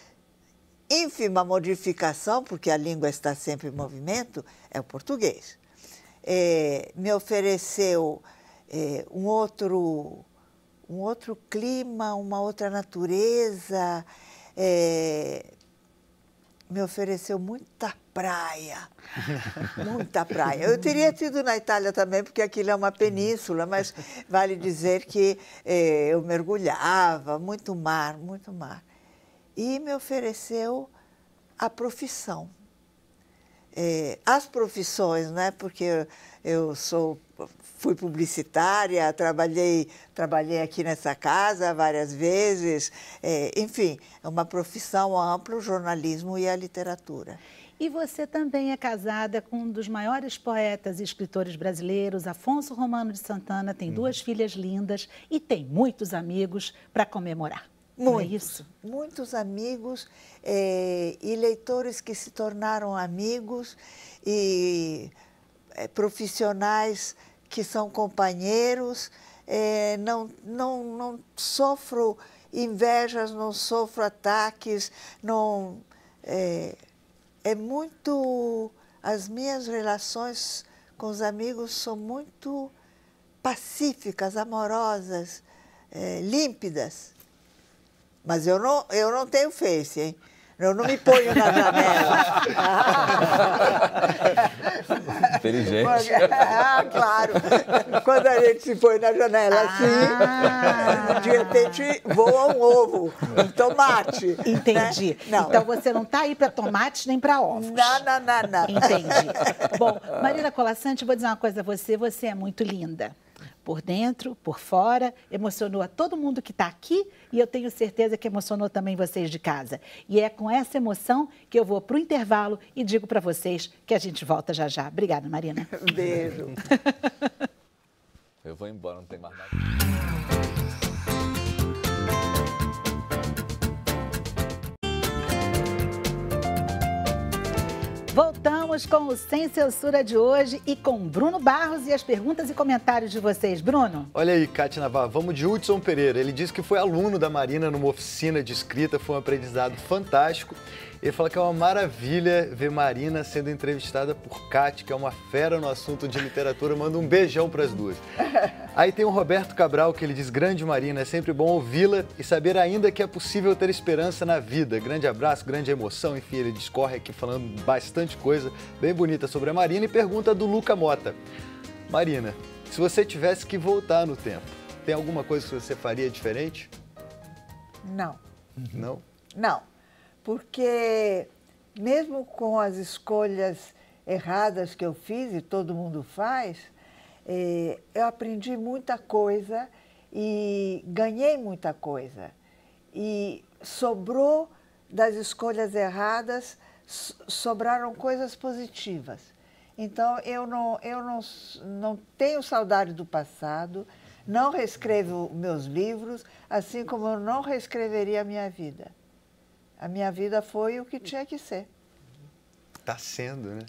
ínfima modificação, porque a língua está sempre em movimento, é o português. Me ofereceu um outro clima, uma outra natureza, me ofereceu muita praia, muita praia. Eu teria tido na Itália também, porque aquilo é uma península, mas vale dizer que eu mergulhava, muito mar, muito mar. E me ofereceu a profissão. As profissões, né? Porque eu fui publicitária, trabalhei aqui nessa casa várias vezes, enfim, é uma profissão ampla, o jornalismo e a literatura. E você também é casada com um dos maiores poetas e escritores brasileiros, Afonso Romano de Santana, tem 2 filhas lindas e tem muitos amigos para comemorar. Não é isso? Muitos amigos e leitores que se tornaram amigos e profissionais que são companheiros. Não sofro invejas, não sofro ataques, não... As minhas relações com os amigos são muito pacíficas, amorosas, límpidas. Mas eu não tenho Face, hein? Eu não me ponho na janela. Inteligente. Claro. Quando a gente se põe na janela assim, de repente voa um ovo, um tomate. Entendi. Né? Então você não está aí para tomates nem para ovos. Não. Entendi. Bom, Marina Colasanti, vou dizer uma coisa a você. Você é muito linda. Por dentro, por fora, emocionou a todo mundo que está aqui e eu tenho certeza que emocionou também vocês de casa. E é com essa emoção que eu vou para o intervalo e digo para vocês que a gente volta já já. Obrigada, Marina. Beijo. Eu vou embora, não tem mais nada. Voltamos com o Sem Censura de hoje e com Bruno Barros e as perguntas e comentários de vocês. Bruno? Olha aí, Cátia Navarro, vamos de Hudson Pereira. Ele disse que foi aluno da Marina numa oficina de escrita, foi um aprendizado fantástico. Ele fala que é uma maravilha ver Marina sendo entrevistada por Cátia, que é uma fera no assunto de literatura. Manda um beijão para as duas. Aí tem o Roberto Cabral, que ele diz: grande Marina, é sempre bom ouvi-la e saber ainda que é possível ter esperança na vida. Grande abraço, grande emoção. Enfim, ele discorre aqui falando bastante coisa bem bonita sobre a Marina e pergunta do Luca Mota: Marina, se você tivesse que voltar no tempo, tem alguma coisa que você faria diferente? Não. Não? Não. Porque mesmo com as escolhas erradas que eu fiz, e todo mundo faz, eu aprendi muita coisa e ganhei muita coisa. E sobrou das escolhas erradas, sobraram coisas positivas. Então, eu não tenho saudade do passado, não reescrevo meus livros, assim como eu não reescreveria a minha vida. A minha vida foi o que tinha que ser. Está sendo, né?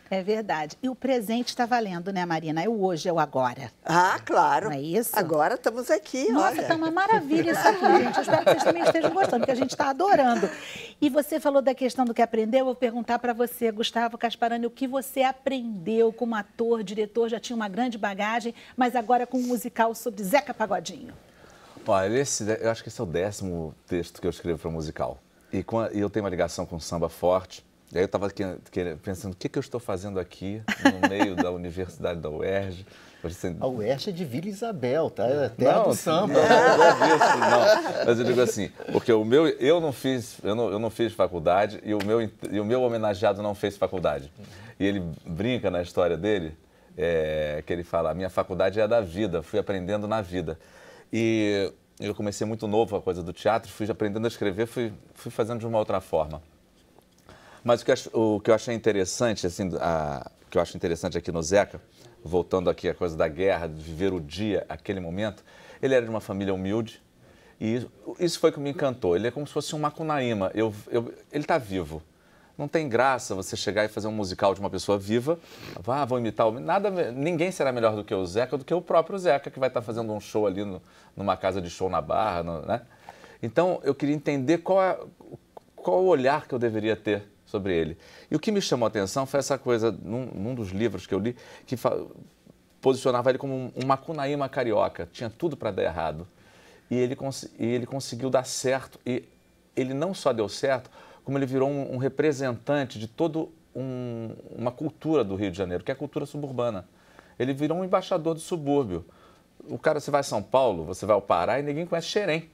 É É verdade. E o presente está valendo, né, Marina? É o hoje, é o agora. Ah, claro. Não é isso? Agora estamos aqui, Nossa, olha. tá uma maravilha isso aqui, gente. Eu espero que vocês também estejam gostando, porque a gente está adorando. E você falou da questão do que aprendeu. Eu vou perguntar para você, Gustavo Casparani, o que você aprendeu como ator, diretor, já tinha uma grande bagagem, mas agora com um musical sobre Zeca Pagodinho. Olha, eu acho que esse é o 10º texto que eu escrevo para musical. E eu tenho uma ligação com samba forte. E aí eu estava pensando, o que eu estou fazendo aqui, no meio da Universidade da UERJ? A UERJ é de Vila Isabel, tá? É terra do samba. Não. Mas eu digo assim, porque eu não fiz faculdade e o meu homenageado não fez faculdade. E ele brinca na história dele, que ele fala, a minha faculdade é a da vida, fui aprendendo na vida. E eu comecei muito novo a coisa do teatro, fui aprendendo a escrever, fui fazendo de uma outra forma. Mas o que eu achei interessante, assim, que eu acho interessante aqui no Zeca, voltando aqui à coisa da guerra, de viver o dia, aquele momento, ele era de uma família humilde e isso foi o que me encantou. Ele é como se fosse um Macunaíma, ele está vivo. Não tem graça você chegar e fazer um musical de uma pessoa viva, vou imitar ninguém será melhor do que o Zeca, do que o próprio Zeca, que vai estar fazendo um show ali numa casa de show na Barra, né? Então, eu queria entender qual o olhar que eu deveria ter sobre ele. E o que me chamou a atenção foi essa coisa, num dos livros que eu li, que posicionava ele como um Macunaíma carioca. Tinha tudo para dar errado. E ele conseguiu dar certo. E ele não só deu certo, como ele virou um representante de toda uma cultura do Rio de Janeiro, que é a cultura suburbana. Ele virou um embaixador do subúrbio. Você vai a São Paulo, você vai ao Pará e ninguém conhece Xerém.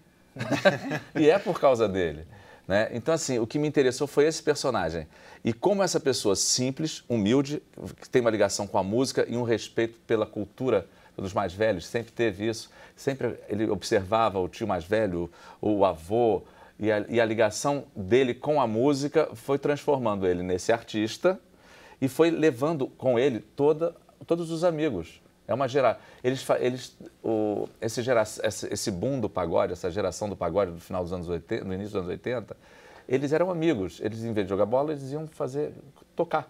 E é por causa dele. Né? Então, assim, o que me interessou foi esse personagem. E como essa pessoa simples, humilde, que tem uma ligação com a música e um respeito pela cultura dos mais velhos, sempre teve isso. Sempre ele observava o tio mais velho, o avô, e a ligação dele com a música foi transformando ele nesse artista e foi levando com ele todos os amigos. É uma geração. Esse boom do pagode, essa geração do pagode do final dos anos 80, no início dos anos 80, eles eram amigos. Eles, em vez de jogar bola, eles iam tocar.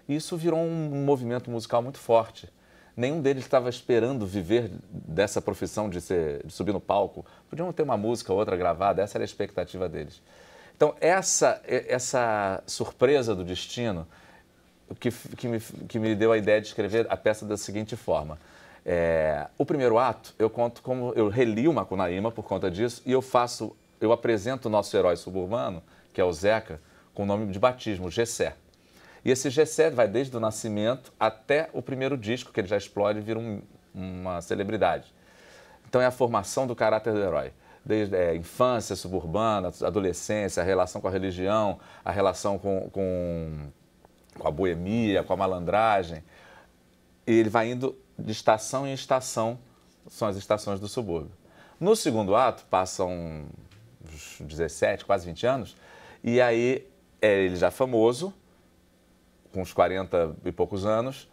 E isso virou um movimento musical muito forte. Nenhum deles estava esperando viver dessa profissão de subir no palco. Podiam ter uma música ou outra gravada, essa era a expectativa deles. Então, essa surpresa do destino que me deu a ideia de escrever a peça da seguinte forma. O primeiro ato, eu conto como eu reli o Macunaíma por conta disso e eu apresento o nosso herói suburbano, que é o Zeca, com o nome de batismo, Gessé. E esse Gessé vai desde o nascimento até o primeiro disco, que ele já explode e vira uma celebridade. Então é a formação do caráter do herói. Desde a infância suburbana, adolescência, a relação com a religião, a relação com a boemia, com a malandragem. E ele vai indo de estação em estação, são as estações do subúrbio. No segundo ato, passam uns 17, quase 20 anos, e aí ele já famoso, com uns 40 e poucos anos,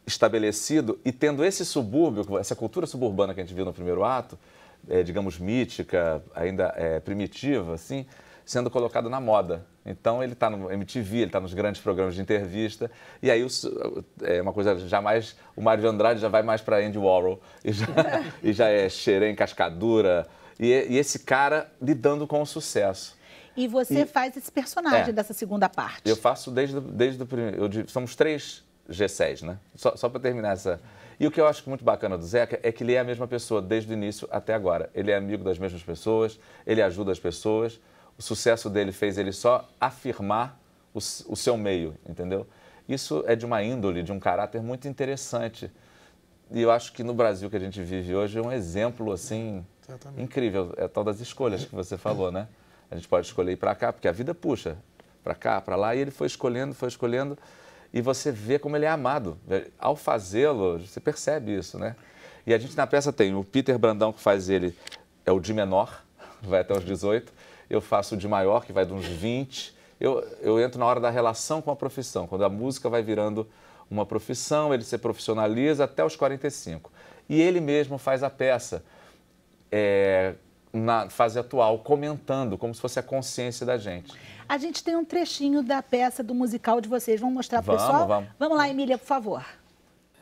estabelecido e tendo esse subúrbio, essa cultura suburbana que a gente viu no primeiro ato, digamos mítica, ainda primitiva, assim, sendo colocado na moda. Então ele está no MTV, ele está nos grandes programas de entrevista, e aí uma coisa jamais, o Mário de Andrade já vai mais para Andy Warhol, e já é Xerém, Cascadura, e esse cara lidando com o sucesso. E você faz esse personagem dessa segunda parte. Eu faço desde o primeiro. Somos 3 G6, né? Só para terminar essa. E o que eu acho muito bacana do Zeca é que ele é a mesma pessoa desde o início até agora. Ele é amigo das mesmas pessoas, ele ajuda as pessoas. O sucesso dele fez ele só afirmar o seu meio, entendeu? Isso é de uma índole, de um caráter muito interessante. E eu acho que no Brasil que a gente vive hoje é um exemplo, assim, incrível. É tal das escolhas que você falou, né? A gente pode escolher ir para cá, porque a vida puxa para cá, para lá, e ele foi escolhendo, e você vê como ele é amado. Ao fazê-lo, você percebe isso, né? E a gente na peça tem o Peter Brandão, que faz ele, é o de menor, vai até os 18, eu faço o de maior, que vai de uns 20, eu entro na hora da relação com a profissão, quando a música vai virando uma profissão, ele se profissionaliza até os 45. E ele mesmo faz a peça, na fase atual, comentando, como se fosse a consciência da gente. A gente tem um trechinho da peça do musical de vocês. Vamos mostrar para o pessoal? Vamos. Vamos lá, Emília, por favor.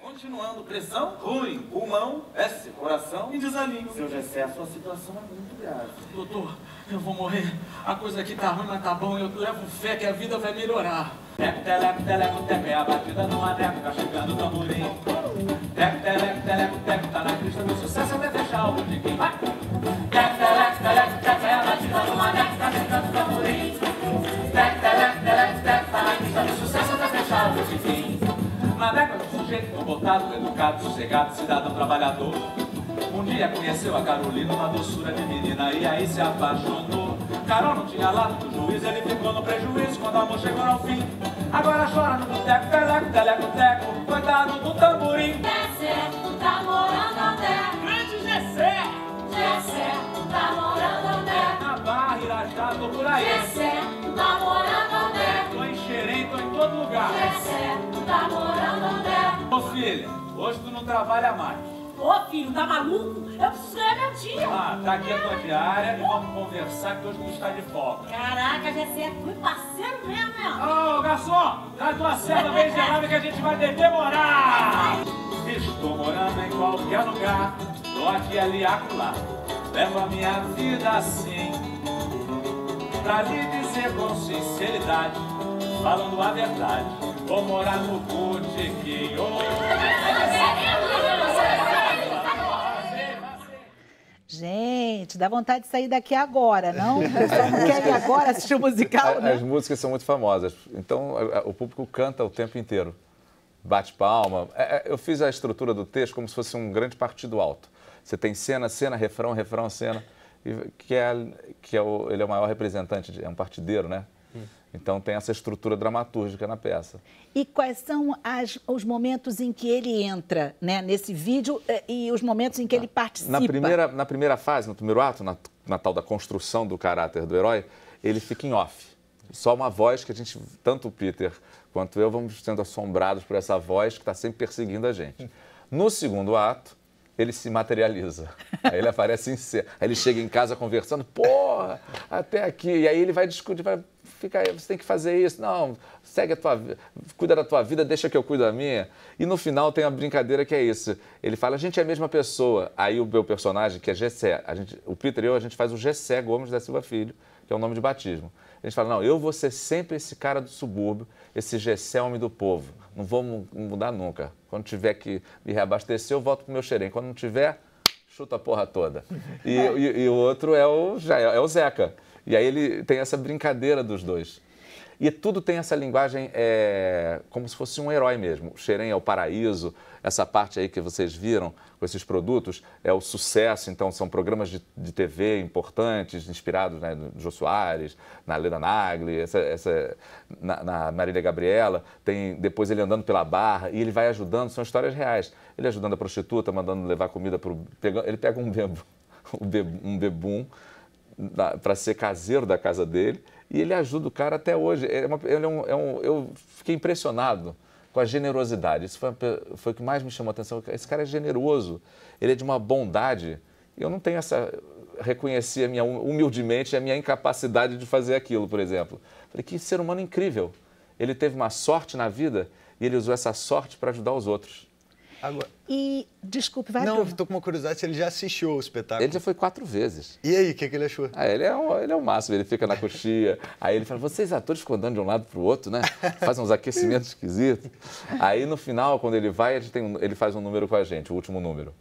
Continuando, pressão ruim, pulmão, S, coração e desalinho. Seu Gessé, sua situação é muito grave. Doutor, eu vou morrer. A coisa aqui tá ruim, mas tá bom. Eu levo fé que a vida vai melhorar. Teco, teleco, teleco, teco, é a batida no aneco, tá chegando o tamborim. Teco, teleco, teleco, teco, tá na crista do sucesso até fechar o botequim. Vai! Teco, teleco, teleco, teco, é a batida no aneco, tá chegando o tamborim. Teco, teleco, teleco, teco, tá na crista do sucesso até fechar o botequim. Maneco é um sujeito comportado, educado, sossegado, cidadão trabalhador. Um dia conheceu a Carolina, uma doçura de menina, e aí se apaixonou. Carol não tinha lado do juiz, ele ficou no prejuízo quando o amor chegou ao fim. Agora chora no boteco, teleco, teleco, teco, coitado do tamborim. Gessé, tá morando onde? Grande Gessé! Gessé, tá morando onde? Na Barra, Irajá, tô por aí. Gessé, tá morando onde? Tô em Xerém, tô em todo lugar. Gessé, tá morando onde? Ô filha, hoje tu não trabalha mais. Ô filho, tá maluco? Eu preciso ganhar meu dia. Ah, tá aqui a tua diária e vamos conversar que hoje tu está de folga. Caraca, Gessé, fui parceiro mesmo, né? Ô, garçom, traz tua cela bem gelada que a gente vai demorar. Estou morando em qualquer lugar, tô aqui, ali, acolá. Levo a minha vida assim, pra lhe dizer com sinceridade, falando a verdade, vou morar no botequim. Gente, dá vontade de sair daqui agora, não? Você não quer ir agora assistir o musical, né? As músicas são muito famosas, então o público canta o tempo inteiro. Bate palma. Eu fiz a estrutura do texto como se fosse um grande partido alto. Você tem cena, cena, refrão, refrão, cena, ele é o maior representante, é um partideiro, né? Então tem essa estrutura dramatúrgica na peça. E quais são os momentos em que ele entra, né, nesse vídeo e os momentos em que ele participa? Na primeira fase, no primeiro ato, na tal da construção do caráter do herói, ele fica em off. Só uma voz que a gente, tanto o Peter quanto eu, vamos sendo assombrados por essa voz que está sempre perseguindo a gente. No segundo ato, ele se materializa. Aí ele aparece em cena. Aí ele chega em casa conversando, porra, até aqui. E aí ele vai discutir, vai ficar, você tem que fazer isso. Não, segue a tua vida, cuida da tua vida, deixa que eu cuido da minha. E no final tem a brincadeira que é isso. Ele fala, a gente é a mesma pessoa. Aí o meu personagem, que é Gessé, o Peter e eu, a gente faz o Gessé Gomes da Silva Filho, que é o nome de batismo. A gente fala, não, eu vou ser sempre esse cara do subúrbio, esse Gessé homem do povo. Não vou mudar nunca. Quando tiver que me reabastecer, eu volto pro meu Xerém. Quando não tiver, chuta a porra toda. E o outro é o Zeca. E aí ele tem essa brincadeira dos dois. E tudo tem essa linguagem como se fosse um herói mesmo. O Xerém é o paraíso, essa parte aí que vocês viram com esses produtos é o sucesso. Então são programas de TV importantes, inspirados, né, no Jô Soares, na Leda Nagli, na Marília Gabriela. Tem depois ele andando pela Barra e ele vai ajudando, são histórias reais. Ele ajudando a prostituta, mandando levar comida ele pega um bebum para ser caseiro da casa dele e ele ajuda o cara até hoje. Eu fiquei impressionado com a generosidade. Isso foi o que mais me chamou a atenção. Esse cara é generoso, ele é de uma bondade. Eu não tenho reconheci humildemente a minha incapacidade de fazer aquilo, por exemplo. Falei, que ser humano incrível. Ele teve uma sorte na vida e ele usou essa sorte para ajudar os outros. Agora... E, desculpe, vai Não, estou com uma curiosidade se ele já assistiu o espetáculo. Ele já foi 4 vezes. E aí, o que ele achou? Ele é o máximo, ele fica na coxia. Aí ele fala, vocês atores ficam andando de um lado para o outro, né? Fazem uns aquecimentos esquisitos. Aí no final, quando ele vai, ele faz um número com a gente, o último número.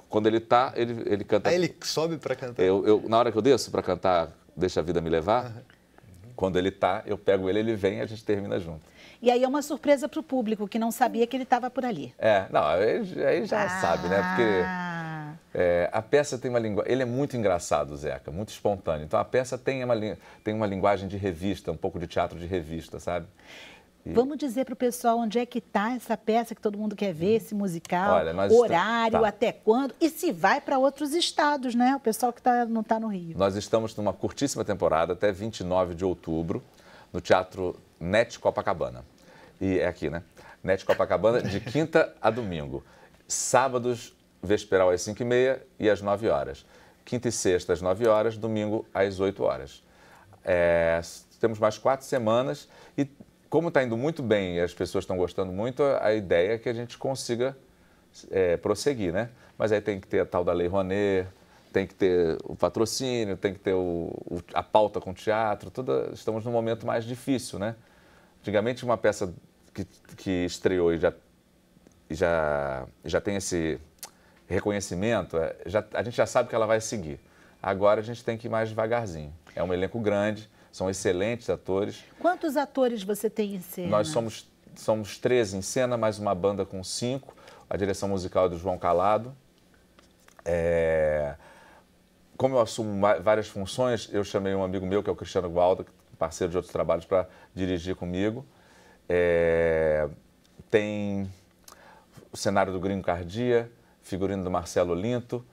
Quando ele tá, ele canta... Aí ele sobe para cantar? Na hora que eu desço para cantar Deixa a Vida Me Levar, quando ele tá, eu pego ele vem e a gente termina junto. E aí é uma surpresa para o público, que não sabia que ele estava por ali. Aí já sabe, né? Porque a peça tem uma linguagem... Ele é muito engraçado, Zeca, muito espontâneo. Então a peça tem uma linguagem de revista, um pouco de teatro de revista, sabe? Vamos dizer para o pessoal onde é que está essa peça que todo mundo quer ver, esse musical, Olha, horário, até quando, e se vai para outros estados, né? O pessoal que não está no Rio. Nós estamos numa curtíssima temporada, até 29 de outubro, no Teatro NET Copacabana. E é aqui, né? NET Copacabana, de quinta a domingo. Sábados, vesperal às 5h30 e às 9 horas. quinta e sexta às 9 horas, domingo às 8 horas. Temos mais 4 semanas e, como está indo muito bem e as pessoas estão gostando muito, a ideia é que a gente consiga prosseguir, né? Mas aí tem que ter a tal da Lei Rouanet, tem que ter o patrocínio, tem que ter a pauta com o teatro, estamos num momento mais difícil, né? Antigamente, uma peça que estreou e já tem esse reconhecimento, a gente já sabe que ela vai seguir. Agora a gente tem que ir mais devagarzinho. É um elenco grande, são excelentes atores. Quantos atores você tem em cena? Nós somos 13 em cena, mais uma banda com 5. A direção musical é do João Calado. Como eu assumo várias funções, eu chamei um amigo meu, que é o Cristiano Gualda, parceiro de outros trabalhos, para dirigir comigo. Tem o cenário do Gringo Cardia, figurino do Marcelo Linto,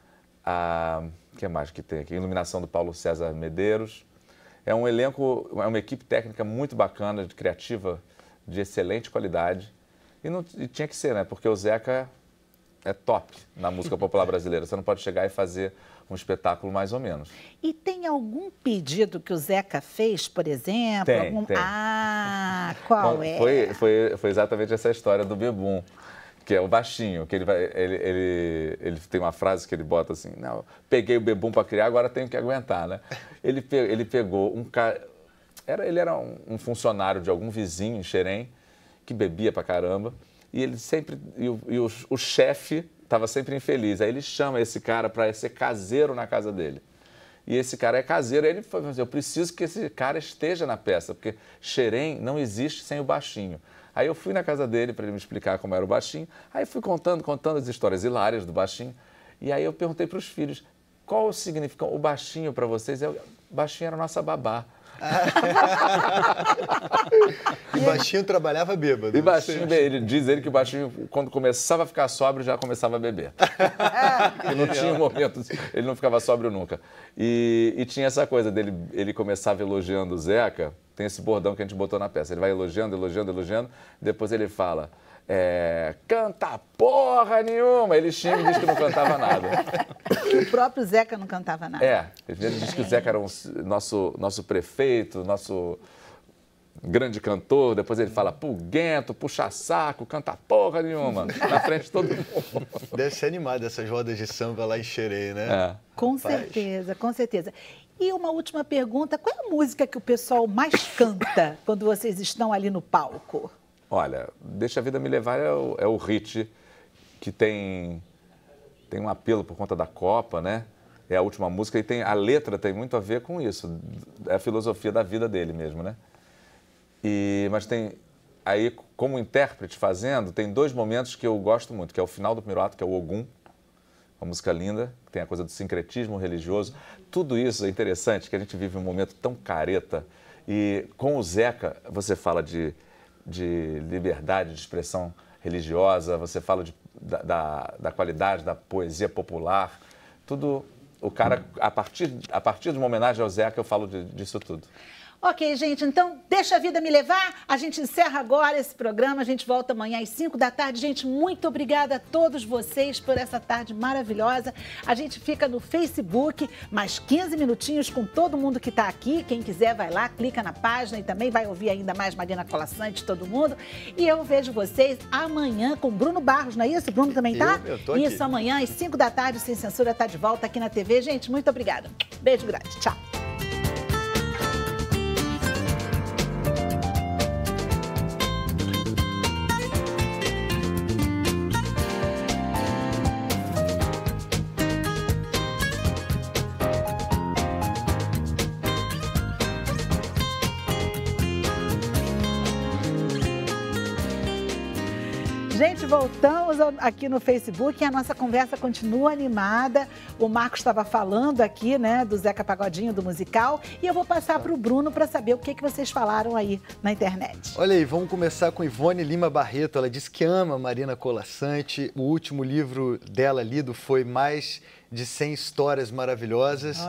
o que mais que tem aqui? Iluminação do Paulo César Medeiros. É um elenco, é uma equipe técnica muito bacana, criativa, de excelente qualidade. E tinha que ser, né? Porque o Zeca é top na música popular brasileira. Você não pode chegar e fazer um espetáculo mais ou menos. E tem algum pedido que o Zeca fez, por exemplo? Tem. Qual é? Foi exatamente essa história do Bebum, que é o baixinho, que ele tem uma frase que ele bota assim: não, peguei o Bebum para criar, agora tenho que aguentar, né? Ele pegou um cara, ele era um funcionário de algum vizinho em Xerém, que bebia pra caramba, e ele sempre, o chefe estava sempre infeliz. Aí ele chama esse cara para ser caseiro na casa dele. E esse cara é caseiro, aí ele falou: eu preciso que esse cara esteja na peça, porque Xerém não existe sem o baixinho. Aí eu fui na casa dele para ele me explicar como era o baixinho, aí fui contando as histórias hilárias do baixinho, e aí eu perguntei para os filhos: qual o significado, o baixinho para vocês? O baixinho era a nossa babá. E baixinho trabalhava bêbado. E baixinho, diz ele que o baixinho, quando começava a ficar sóbrio, já começava a beber. E não tinha momentos, ele não ficava sóbrio nunca. E tinha essa coisa dele, ele começava elogiando o Zeca, tem esse bordão que a gente botou na peça. Ele vai elogiando, depois ele fala: canta porra nenhuma. Ele xinga e diz que não cantava nada. O próprio Zeca não cantava nada. Ele diz que o Zeca era nosso prefeito, nosso grande cantor. Depois ele fala pulguento, puxa-saco, canta porra nenhuma. Na frente de todo mundo. Deve ser animado essas rodas de samba lá em Xerém, né? Com certeza, com certeza. E uma última pergunta: qual é a música que o pessoal mais canta quando vocês estão ali no palco? Olha, Deixa a Vida Me Levar é o hit que tem um apelo por conta da Copa, né? É a última música e a letra tem muito a ver com isso. É a filosofia da vida dele mesmo, né? Mas tem, aí como intérprete fazendo, tem 2 momentos que eu gosto muito, que é o final do primeiro ato, que é o Ogum, uma música linda, que tem a coisa do sincretismo religioso. Tudo isso é interessante, que a gente vive um momento tão careta. E com o Zeca, você fala de liberdade de expressão religiosa, você fala da qualidade da poesia popular, tudo. O cara, a partir de uma homenagem ao Zeca, eu falo disso tudo. Ok, gente, então deixa a vida me levar. A gente encerra agora esse programa, a gente volta amanhã às 5 da tarde. Gente, muito obrigada a todos vocês por essa tarde maravilhosa. A gente fica no Facebook, mais 15 minutinhos com todo mundo que está aqui. Quem quiser vai lá, clica na página e também vai ouvir ainda mais Marina Colaçante, todo mundo. E eu vejo vocês amanhã com Bruno Barros, não é isso? Bruno também tá? Eu tô aqui. Isso, amanhã às 5 da tarde, Sem Censura está de volta aqui na TV. Gente, muito obrigada. Beijo grande. Tchau. Gente, voltamos aqui no Facebook e a nossa conversa continua animada. O Marcos estava falando aqui, né, do Zeca Pagodinho, do musical. E eu vou passar para o Bruno para saber o que vocês falaram aí na internet. Olha aí, vamos começar com Ivone Lima Barreto. Ela disse que ama Marina Colaçante. O último livro dela lido foi Mais de 100 Histórias Maravilhosas.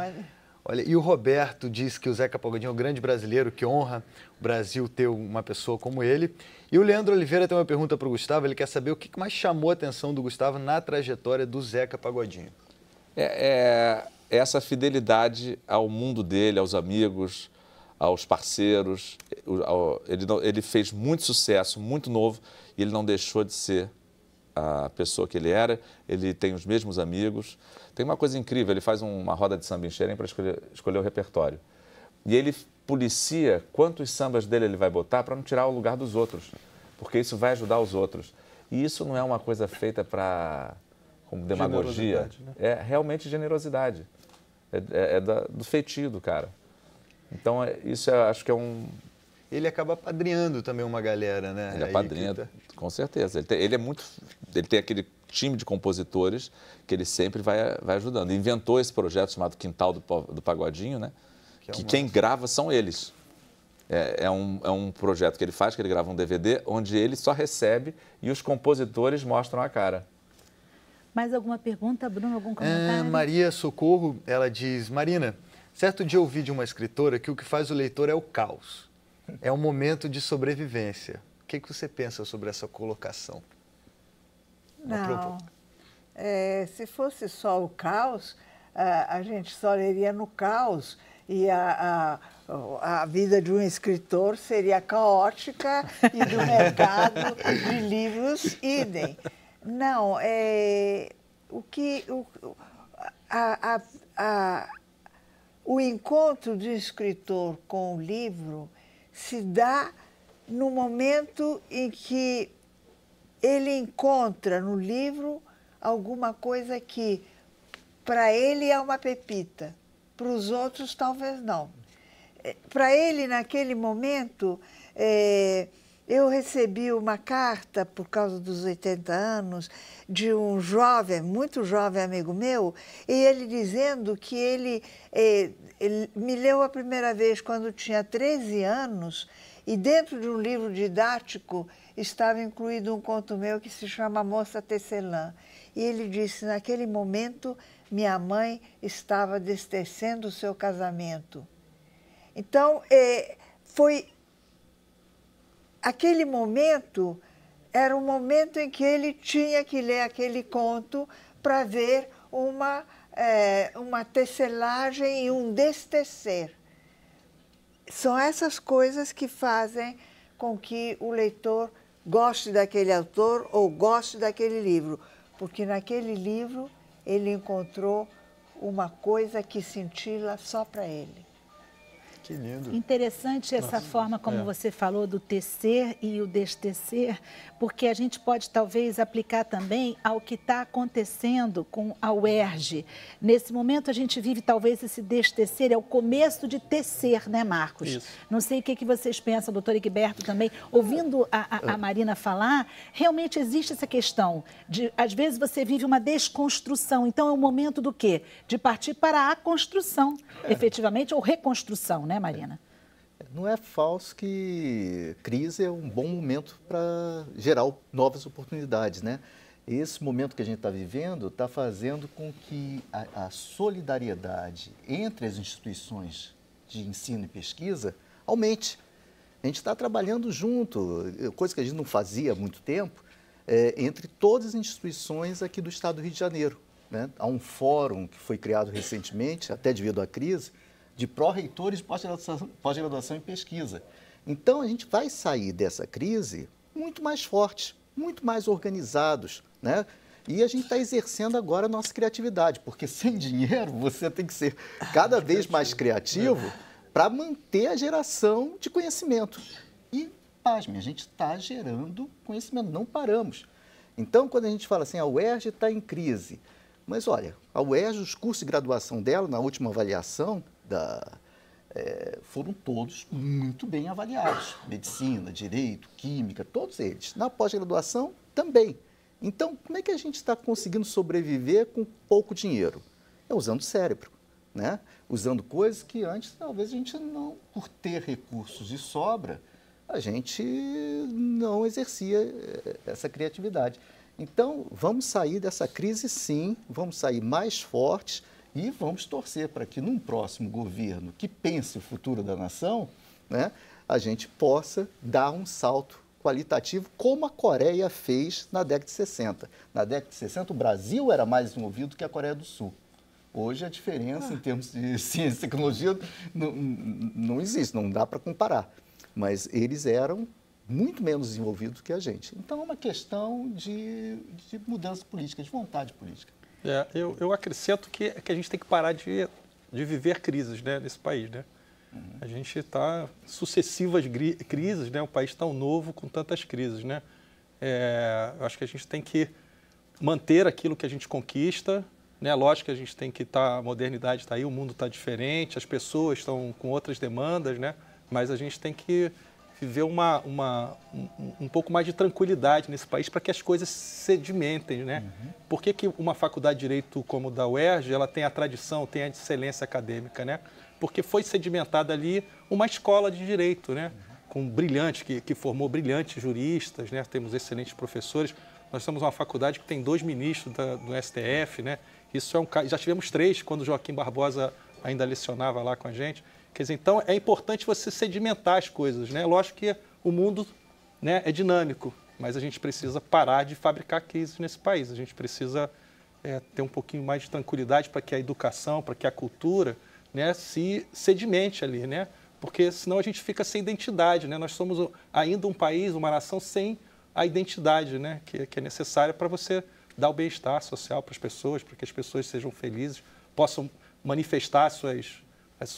Olha, e o Roberto diz que o Zeca Pagodinho é um grande brasileiro, que honra o Brasil ter uma pessoa como ele. E o Leandro Oliveira tem uma pergunta para o Gustavo. Ele quer saber o que mais chamou a atenção do Gustavo na trajetória do Zeca Pagodinho. essa fidelidade ao mundo dele, aos amigos, aos parceiros. Ele fez muito sucesso, muito novo, e ele não deixou de ser a pessoa que ele era. Ele tem os mesmos amigos. Tem uma coisa incrível, ele faz uma roda de samba em Xerém para escolher o repertório. E ele policia quantos sambas dele ele vai botar para não tirar o lugar dos outros, porque isso vai ajudar os outros. E isso não é uma coisa feita como demagogia, né? É realmente generosidade. Do feitio do cara. Então, isso acho que é um... Ele acaba apadrinhando também uma galera, né? Ele apadrinha, com certeza. Ele tem aquele time de compositores que ele sempre vai ajudando. Inventou esse projeto chamado Quintal do Pagodinho, né? Que quem grava são eles. É um projeto que ele faz, que ele grava um DVD, onde ele só recebe e os compositores mostram a cara. Mais alguma pergunta, Bruno? Algum comentário? Maria Socorro, ela diz: Marina, certo dia ouvi de uma escritora que o que faz o leitor é o caos. É um momento de sobrevivência. O que você pensa sobre essa colocação? Não. Se fosse só o caos, a gente só leria no caos e a vida de um escritor seria caótica e do mercado de livros, idem. Não, o encontro do escritor com o livro se dá no momento em que ele encontra no livro alguma coisa que para ele é uma pepita, para os outros talvez não. Para ele, naquele momento, eu recebi uma carta, por causa dos 80 anos, de um jovem, muito jovem amigo meu, e ele dizendo que ele me leu a primeira vez quando tinha 13 anos, e dentro de um livro didático estava incluído um conto meu que se chama Moça Tecelã. E ele disse, naquele momento, minha mãe estava destecendo o seu casamento. Então, aquele momento era um momento em que ele tinha que ler aquele conto para ver uma tecelagem e um destecer. São essas coisas que fazem com que o leitor goste daquele autor ou goste daquele livro, porque naquele livro ele encontrou uma coisa que cintila só para ele. Que lindo. Interessante essa forma como você falou do tecer e o destecer, porque a gente pode talvez aplicar também ao que está acontecendo com a UERJ. Nesse momento a gente vive talvez esse destecer, é o começo de tecer, né, Marcos? Isso. Não sei o que vocês pensam, doutor Egberto também. Ouvindo a Marina falar, realmente existe essa questão de, às vezes, você vive uma desconstrução. Então é o momento do quê? De partir para a construção, efetivamente, ou reconstrução, né, Marina? Não é falso que crise é um bom momento para gerar novas oportunidades, né? Esse momento que a gente está vivendo está fazendo com que a solidariedade entre as instituições de ensino e pesquisa aumente. A gente está trabalhando junto, coisa que a gente não fazia há muito tempo, entre todas as instituições aqui do estado do Rio de Janeiro, né? Há um fórum que foi criado recentemente, até devido à crise, de pró-reitores de pós-graduação em pesquisa. Então, a gente vai sair dessa crise muito mais forte, muito mais organizados, né? E a gente está exercendo agora a nossa criatividade, porque sem dinheiro você tem que ser cada vez mais criativo para manter a geração de conhecimento. E, pasme, a gente está gerando conhecimento, não paramos. Então, quando a gente fala assim, a UERJ está em crise, mas olha, a UERJ, os cursos de graduação dela, na última avaliação, foram todos muito bem avaliados. Medicina, direito, química, todos eles. Na pós-graduação, também. Então, como é que a gente está conseguindo sobreviver com pouco dinheiro? É usando o cérebro, né? Usando coisas que antes, talvez, a gente não, por ter recursos de sobra, a gente não exercia essa criatividade. Então, vamos sair dessa crise, sim, vamos sair mais fortes, e vamos torcer para que, num próximo governo que pense o futuro da nação, né, a gente possa dar um salto qualitativo, como a Coreia fez na década de 60. Na década de 60, o Brasil era mais desenvolvido que a Coreia do Sul. Hoje a diferença em termos de ciência e tecnologia não existe, não dá para comparar. Mas eles eram muito menos desenvolvidos que a gente. Então é uma questão de mudança política, de vontade política. Eu acrescento que a gente tem que parar de viver crises, né, nesse país, né? A gente está sucessivas crises, né? Um país tão novo com tantas crises, né? Eu acho que a gente tem que manter aquilo que a gente conquista, né? Lógico que a gente tem que a modernidade está aí, o mundo está diferente, as pessoas estão com outras demandas, né? Mas a gente tem que viver um pouco mais de tranquilidade nesse país para que as coisas sedimentem, né? Por que uma faculdade de Direito como a da UERJ, ela tem a tradição, tem a excelência acadêmica, né? Porque foi sedimentada ali uma escola de Direito, né? Com brilhantes, que formou brilhantes juristas, né? Temos excelentes professores. Nós temos uma faculdade que tem 2 ministros do STF, né? Isso já tivemos 3 quando Joaquim Barbosa ainda lecionava lá com a gente. Quer dizer, então é importante você sedimentar as coisas, né? Lógico que o mundo, né, é dinâmico, mas a gente precisa parar de fabricar crises nesse país. A gente precisa ter um pouquinho mais de tranquilidade para que a educação, para que a cultura, né, se sedimente ali, né? Porque senão a gente fica sem identidade, né? Nós somos ainda um país, uma nação sem a identidade, né, que é necessária para você dar o bem-estar social para as pessoas, para que as pessoas sejam felizes, possam manifestar a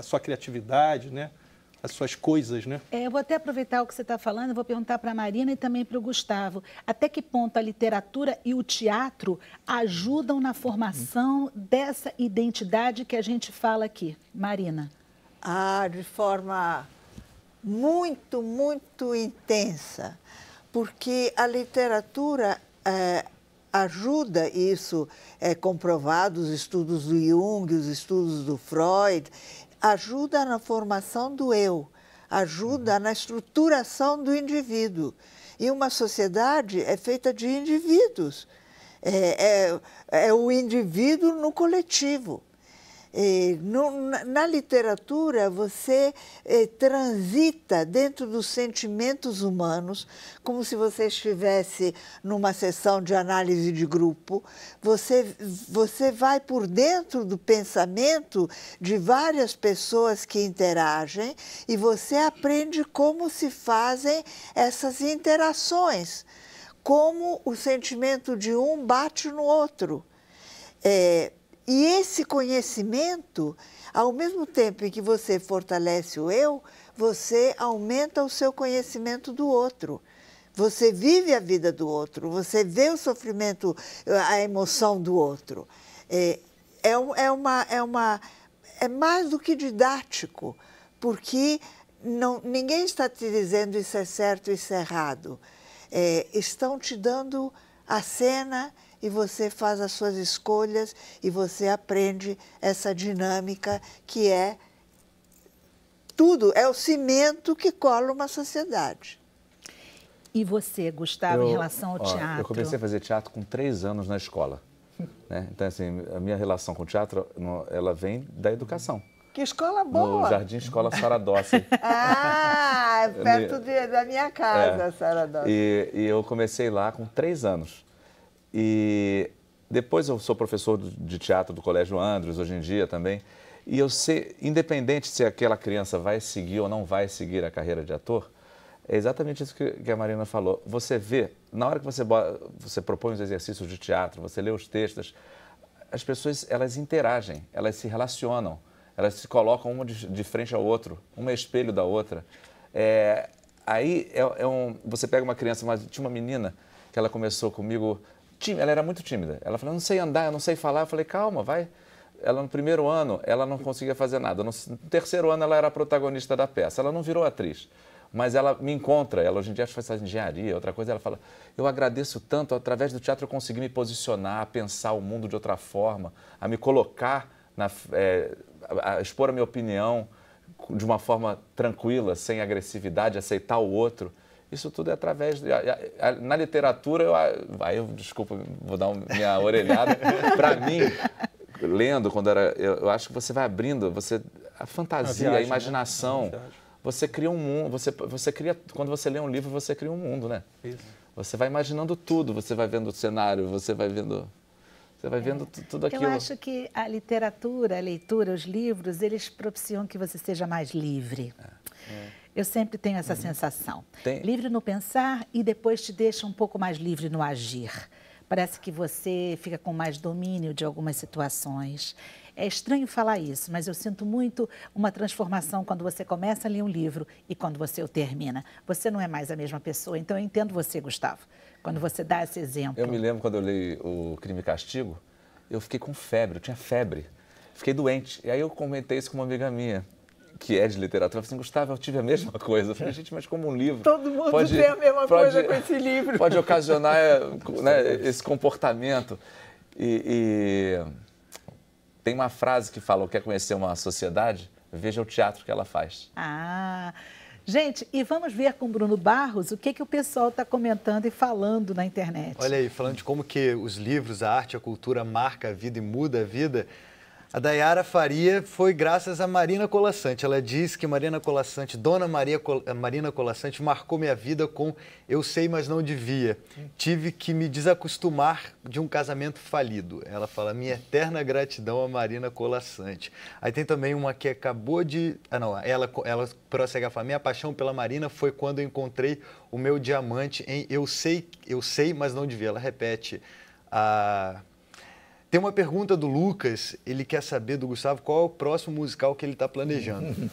sua criatividade, né? As suas coisas, né? Eu vou até aproveitar o que você está falando, eu vou perguntar para a Marina e também para o Gustavo. Até que ponto a literatura e o teatro ajudam na formação dessa identidade que a gente fala aqui? Marina. De forma muito, muito intensa, porque a literatura ajuda, isso é comprovado, os estudos do Jung, os estudos do Freud, ajuda na formação do eu, ajuda na estruturação do indivíduo. E uma sociedade é feita de indivíduos, é o indivíduo no coletivo. Na literatura, você transita dentro dos sentimentos humanos, como se você estivesse numa sessão de análise de grupo. Você vai por dentro do pensamento de várias pessoas que interagem e você aprende como se fazem essas interações, como o sentimento de um bate no outro. E esse conhecimento, ao mesmo tempo em que você fortalece o eu, você aumenta o seu conhecimento do outro. Você vive a vida do outro, você vê o sofrimento, a emoção do outro. É mais do que didático, porque ninguém está te dizendo isso é certo, isso é errado. Estão te dando a cena e você faz as suas escolhas e você aprende essa dinâmica que é tudo, é o cimento que cola uma sociedade. E você, Gustavo, em relação ao teatro? Eu comecei a fazer teatro com 3 anos na escola, né? Então, assim, a minha relação com o teatro, ela vem da educação. Que escola boa! No Jardim Escola Saradossi. Perto da minha casa, Saradossi. E eu comecei lá com 3 anos. E depois eu sou professor de teatro do Colégio Andros, hoje em dia também. E eu sei, independente se aquela criança vai seguir ou não vai seguir a carreira de ator, é exatamente isso que a Marina falou. Você vê, na hora que você propõe os exercícios de teatro, você lê os textos, as pessoas, elas interagem, elas se relacionam, elas se colocam uma de frente ao outro, uma é espelho da outra. Você pega uma criança, tinha uma menina que ela começou comigo, ela era muito tímida. Ela falou, eu não sei andar, eu não sei falar. Eu falei, calma, vai. Ela, no primeiro ano, ela não conseguia fazer nada. No terceiro ano, ela era a protagonista da peça. Ela não virou atriz. Mas ela me encontra, ela hoje em dia faz engenharia, outra coisa. Ela fala, eu agradeço tanto, através do teatro eu consegui me posicionar, a pensar o mundo de outra forma, a me colocar, a expor a minha opinião de uma forma tranquila, sem agressividade, aceitar o outro. Isso tudo é através... Na literatura, desculpa, vou dar minha orelhada. Para mim, lendo, eu acho que você vai abrindo, a fantasia, a imaginação, né? Você cria um mundo, quando você lê um livro, você cria um mundo, né? Isso. Você vai imaginando tudo, você vai vendo o cenário, você vai vendo Você vai vendo tudo aquilo. Eu acho que a literatura, a leitura, os livros, eles propiciam que você seja mais livre. Eu sempre tenho essa sensação. Livre no pensar e depois te deixa um pouco mais livre no agir. Parece que você fica com mais domínio de algumas situações. É estranho falar isso, mas eu sinto muito uma transformação quando você começa a ler um livro e quando você o termina. Você não é mais a mesma pessoa. Então, eu entendo você, Gustavo, quando você dá esse exemplo. Eu me lembro quando eu li o Crime e Castigo, eu fiquei com febre, eu tinha febre. Fiquei doente. E aí eu comentei isso com uma amiga minha, que é de literatura. Eu falei assim, Gustavo, eu tive a mesma coisa. Eu falei, gente, mas como um livro... Todo mundo tem a mesma coisa com esse livro. Pode ocasionar né, esse comportamento. E tem uma frase que fala, quer conhecer uma sociedade? Veja o teatro que ela faz. Gente, e vamos ver com o Bruno Barros o que o pessoal está comentando e falando na internet. Olha aí, falando de como que os livros, a arte, a cultura marca a vida e muda a vida. A Dayara Faria foi graças a Marina Colasanti. Ela diz que Marina Colasanti, Dona Marina Colasanti, marcou minha vida com Eu Sei, Mas Não Devia. Tive que me desacostumar de um casamento falido. Ela fala, minha eterna gratidão a Marina Colasanti. Aí tem também uma que acabou de... Ela prossegue a falar, minha paixão pela Marina foi quando eu encontrei o meu diamante em Eu Sei, Mas Não Devia. Ela repete Tem uma pergunta do Lucas, ele quer saber do Gustavo qual é o próximo musical que ele está planejando.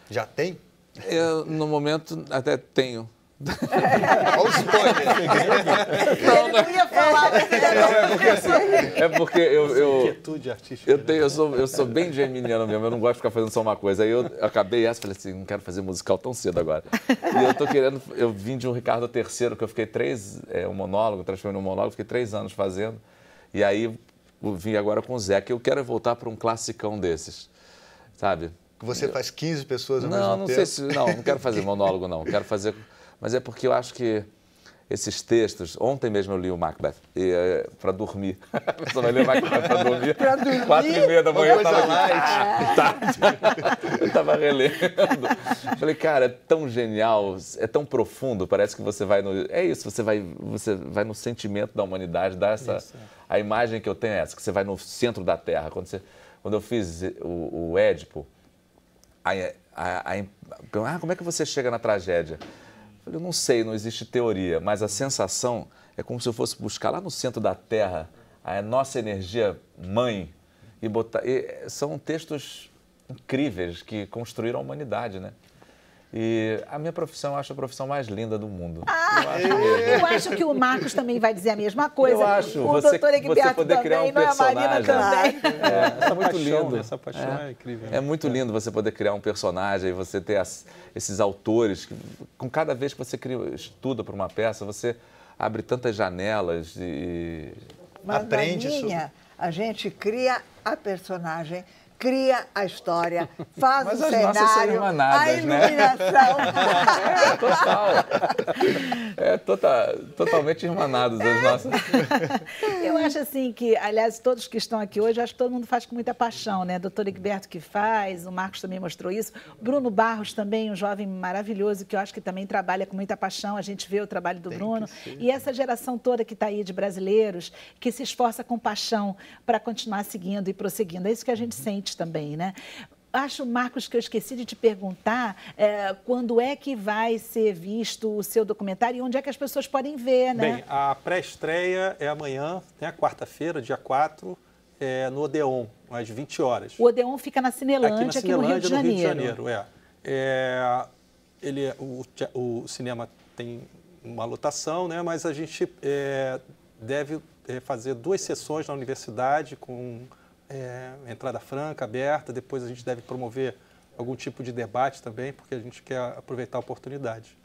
Já tem? Eu, no momento, até tenho. Olha o spoiler. Ele não ia falar, É porque eu sou bem geminiano mesmo, eu não gosto de ficar fazendo só uma coisa. Aí eu acabei essa e falei assim, não quero fazer musical tão cedo agora. E eu vim de um Ricardo III, que eu fiquei um monólogo, transformei num monólogo, fiquei 3 anos fazendo. E aí... vim agora com o Zé, que eu quero voltar para um classicão desses, sabe? Que você faz 15 pessoas ao mesmo tempo? Não sei se... Não quero fazer monólogo, não. Quero fazer... Mas é porque eu acho que esses textos... Ontem mesmo eu li o Macbeth para dormir. Você vai ler o Macbeth para dormir? 4h30 da manhã eu estava relendo. Falei, cara, é tão genial, é tão profundo, parece que você vai no... É isso, você vai no sentimento da humanidade, dá essa... A imagem que eu tenho é essa, que você vai no centro da Terra. Quando eu fiz o Édipo, como é que você chega na tragédia? Eu falei, eu não sei, não existe teoria, mas a sensação é como se eu fosse buscar lá no centro da Terra a nossa energia mãe e são textos incríveis que construíram a humanidade, né? E a minha profissão, eu acho a profissão mais linda do mundo. Eu acho que o Marcos também vai dizer a mesma coisa. Eu acho. O doutor Egberto poder também, criar um não é a Marina personagem. também. É muito lindo. Essa paixão é incrível. É muito lindo você poder criar um personagem e você ter esses autores que, com cada vez que você estuda para uma peça, você abre tantas janelas e aprende. A gente cria a personagem, cria a história, faz mas o as cenário, nossas são irmanadas, a iluminação. Né? Totalmente irmanados as nossas. Eu acho assim que, aliás, todos que estão aqui hoje, acho que todo mundo faz com muita paixão, né? Doutor Egberto que faz, o Marcos também mostrou isso. Bruno Barros também, um jovem maravilhoso, que eu acho que também trabalha com muita paixão. A gente vê o trabalho do Bruno. E essa geração toda que está aí de brasileiros, que se esforça com paixão para continuar seguindo e prosseguindo. É isso que a gente sente também, né? Acho, Marcos, que eu esqueci de te perguntar quando é que vai ser visto o seu documentário e onde é que as pessoas podem ver, né? Bem, a pré-estreia é amanhã, né, quarta-feira, dia 4, no Odeon, às 20 horas. O Odeon fica na Cinelândia, aqui no Rio de Janeiro. O cinema tem uma lotação, né, mas a gente deve fazer 2 sessões na universidade com... entrada franca, aberta, depois a gente deve promover algum tipo de debate também, porque a gente quer aproveitar a oportunidade.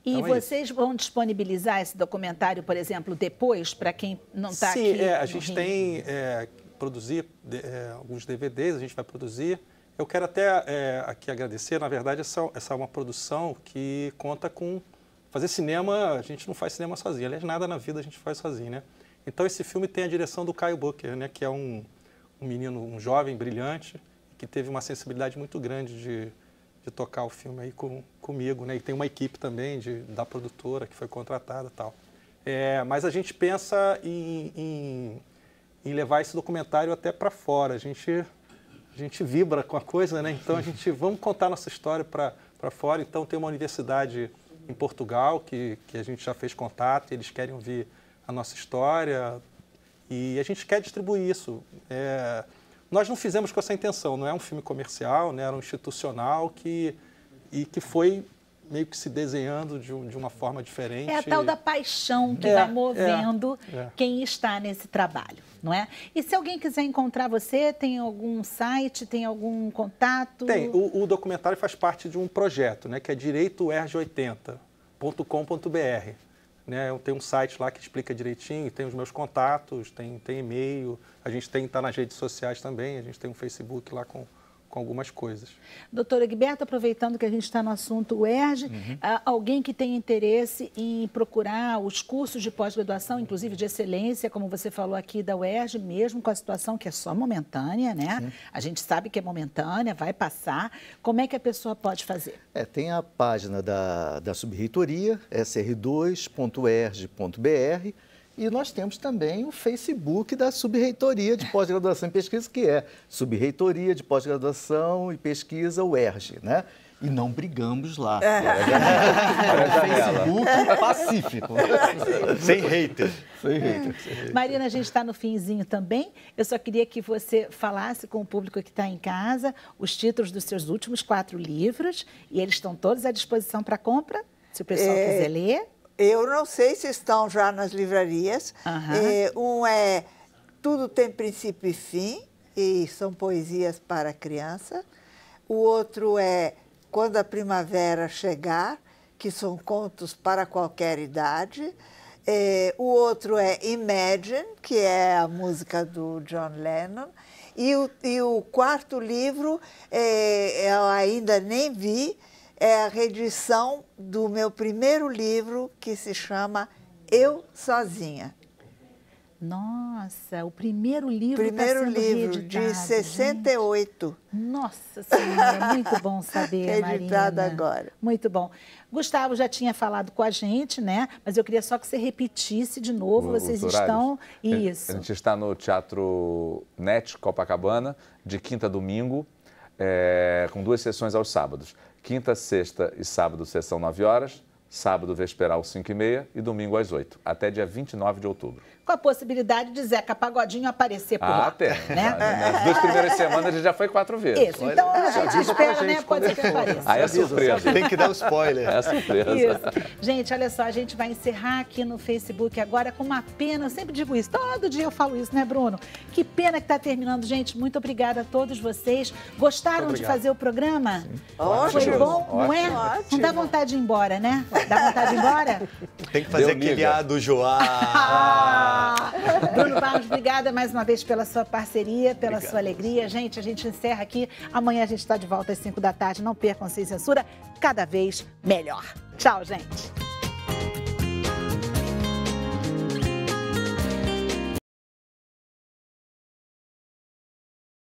E então vocês vão disponibilizar esse documentário, por exemplo, depois, para quem não está aqui? Sim, a gente tem produzir alguns DVDs, a gente vai produzir. Eu quero até aqui agradecer, na verdade, essa é uma produção que conta com... Fazer cinema, a gente não faz cinema sozinho, aliás, nada na vida a gente faz sozinho, né? Então esse filme tem a direção do Caio Booker, né, que é um menino, um jovem brilhante, que teve uma sensibilidade muito grande de tocar o filme aí comigo, né? E tem uma equipe também da produtora que foi contratada e tal. Mas a gente pensa em em levar esse documentário até para fora. A gente vibra com a coisa, né? Então vamos contar nossa história para fora. Então tem uma universidade em Portugal que a gente já fez contato, e eles querem ouvir a nossa história e a gente quer distribuir isso. Nós não fizemos com essa intenção, não é um filme comercial, né? Era um institucional que foi meio que se desenhando de uma forma diferente. É a tal da paixão que vai movendo quem está nesse trabalho, não é? E se alguém quiser encontrar você, tem algum site, tem algum contato? Tem. O documentário faz parte de um projeto, né, que é direitoerg80.com.br. Né? Tem um site lá que explica direitinho, tem os meus contatos, tem e-mail, a gente está nas redes sociais também, a gente tem um Facebook lá com algumas coisas. Doutora Egberto, aproveitando que a gente está no assunto UERJ, alguém que tem interesse em procurar os cursos de pós-graduação, inclusive de excelência, como você falou aqui da UERJ, mesmo com a situação que é só momentânea, né? Sim. A gente sabe que é momentânea, vai passar. Como é que a pessoa pode fazer? Tem a página da Subreitoria, sr2.erj.br, e nós temos também o Facebook da Subreitoria de Pós-Graduação e Pesquisa, que é Subreitoria de Pós-Graduação e Pesquisa UERJ, né? E não brigamos lá. Facebook pacífico. Sem hater. Sem hater. Marina, a gente está no finzinho também. Eu só queria que você falasse com o público que está em casa os títulos dos seus últimos 4 livros, e eles estão todos à disposição para compra, se o pessoal quiser ler. Eu não sei se estão já nas livrarias. Um é Tudo Tem Princípio e Fim, e são poesias para criança. O outro é Quando a Primavera Chegar, que são contos para qualquer idade. O outro é Imagine, que é a música do John Lennon. E o 4º livro, eu ainda nem vi, é a reedição do meu primeiro livro, que se chama Eu Sozinha. Nossa, o primeiro livro está sendo livro de 68. Gente. Nossa Senhora, muito bom saber, Marina. Editado agora. Muito bom. Gustavo já tinha falado com a gente, né? Mas eu queria só que você repetisse de novo. Vocês estão... Isso. A gente está no Teatro NET Copacabana, de quinta a domingo, com 2 sessões aos sábados. Quinta, sexta e sábado, sessão 9 horas, sábado vesperal 5h30 e domingo às 8, até dia 29 de outubro. Com a possibilidade de Zeca Pagodinho aparecer por lá. Até. Né? Nas 2 primeiras semanas ele já foi 4 vezes. Isso, então a gente espera, né? Pode ser que apareça. Aí é surpresa. Tem que dar o spoiler. É surpresa. Isso. Gente, olha só, a gente vai encerrar aqui no Facebook agora com uma pena. Eu sempre digo isso, todo dia eu falo isso, né, Bruno? Que pena que está terminando, gente. Muito obrigada a todos vocês. Gostaram de fazer o programa? Ótimo. Foi bom, não é? Ótimo. Não dá vontade de ir embora, né? Dá vontade de ir embora? Tem que fazer aquele A do Joá. Bruno Barros, obrigada mais uma vez pela sua parceria, pela sua alegria. Gente, a gente encerra aqui. Amanhã a gente está de volta às 5 da tarde. Não percam Sem Censura, cada vez melhor. Tchau, gente.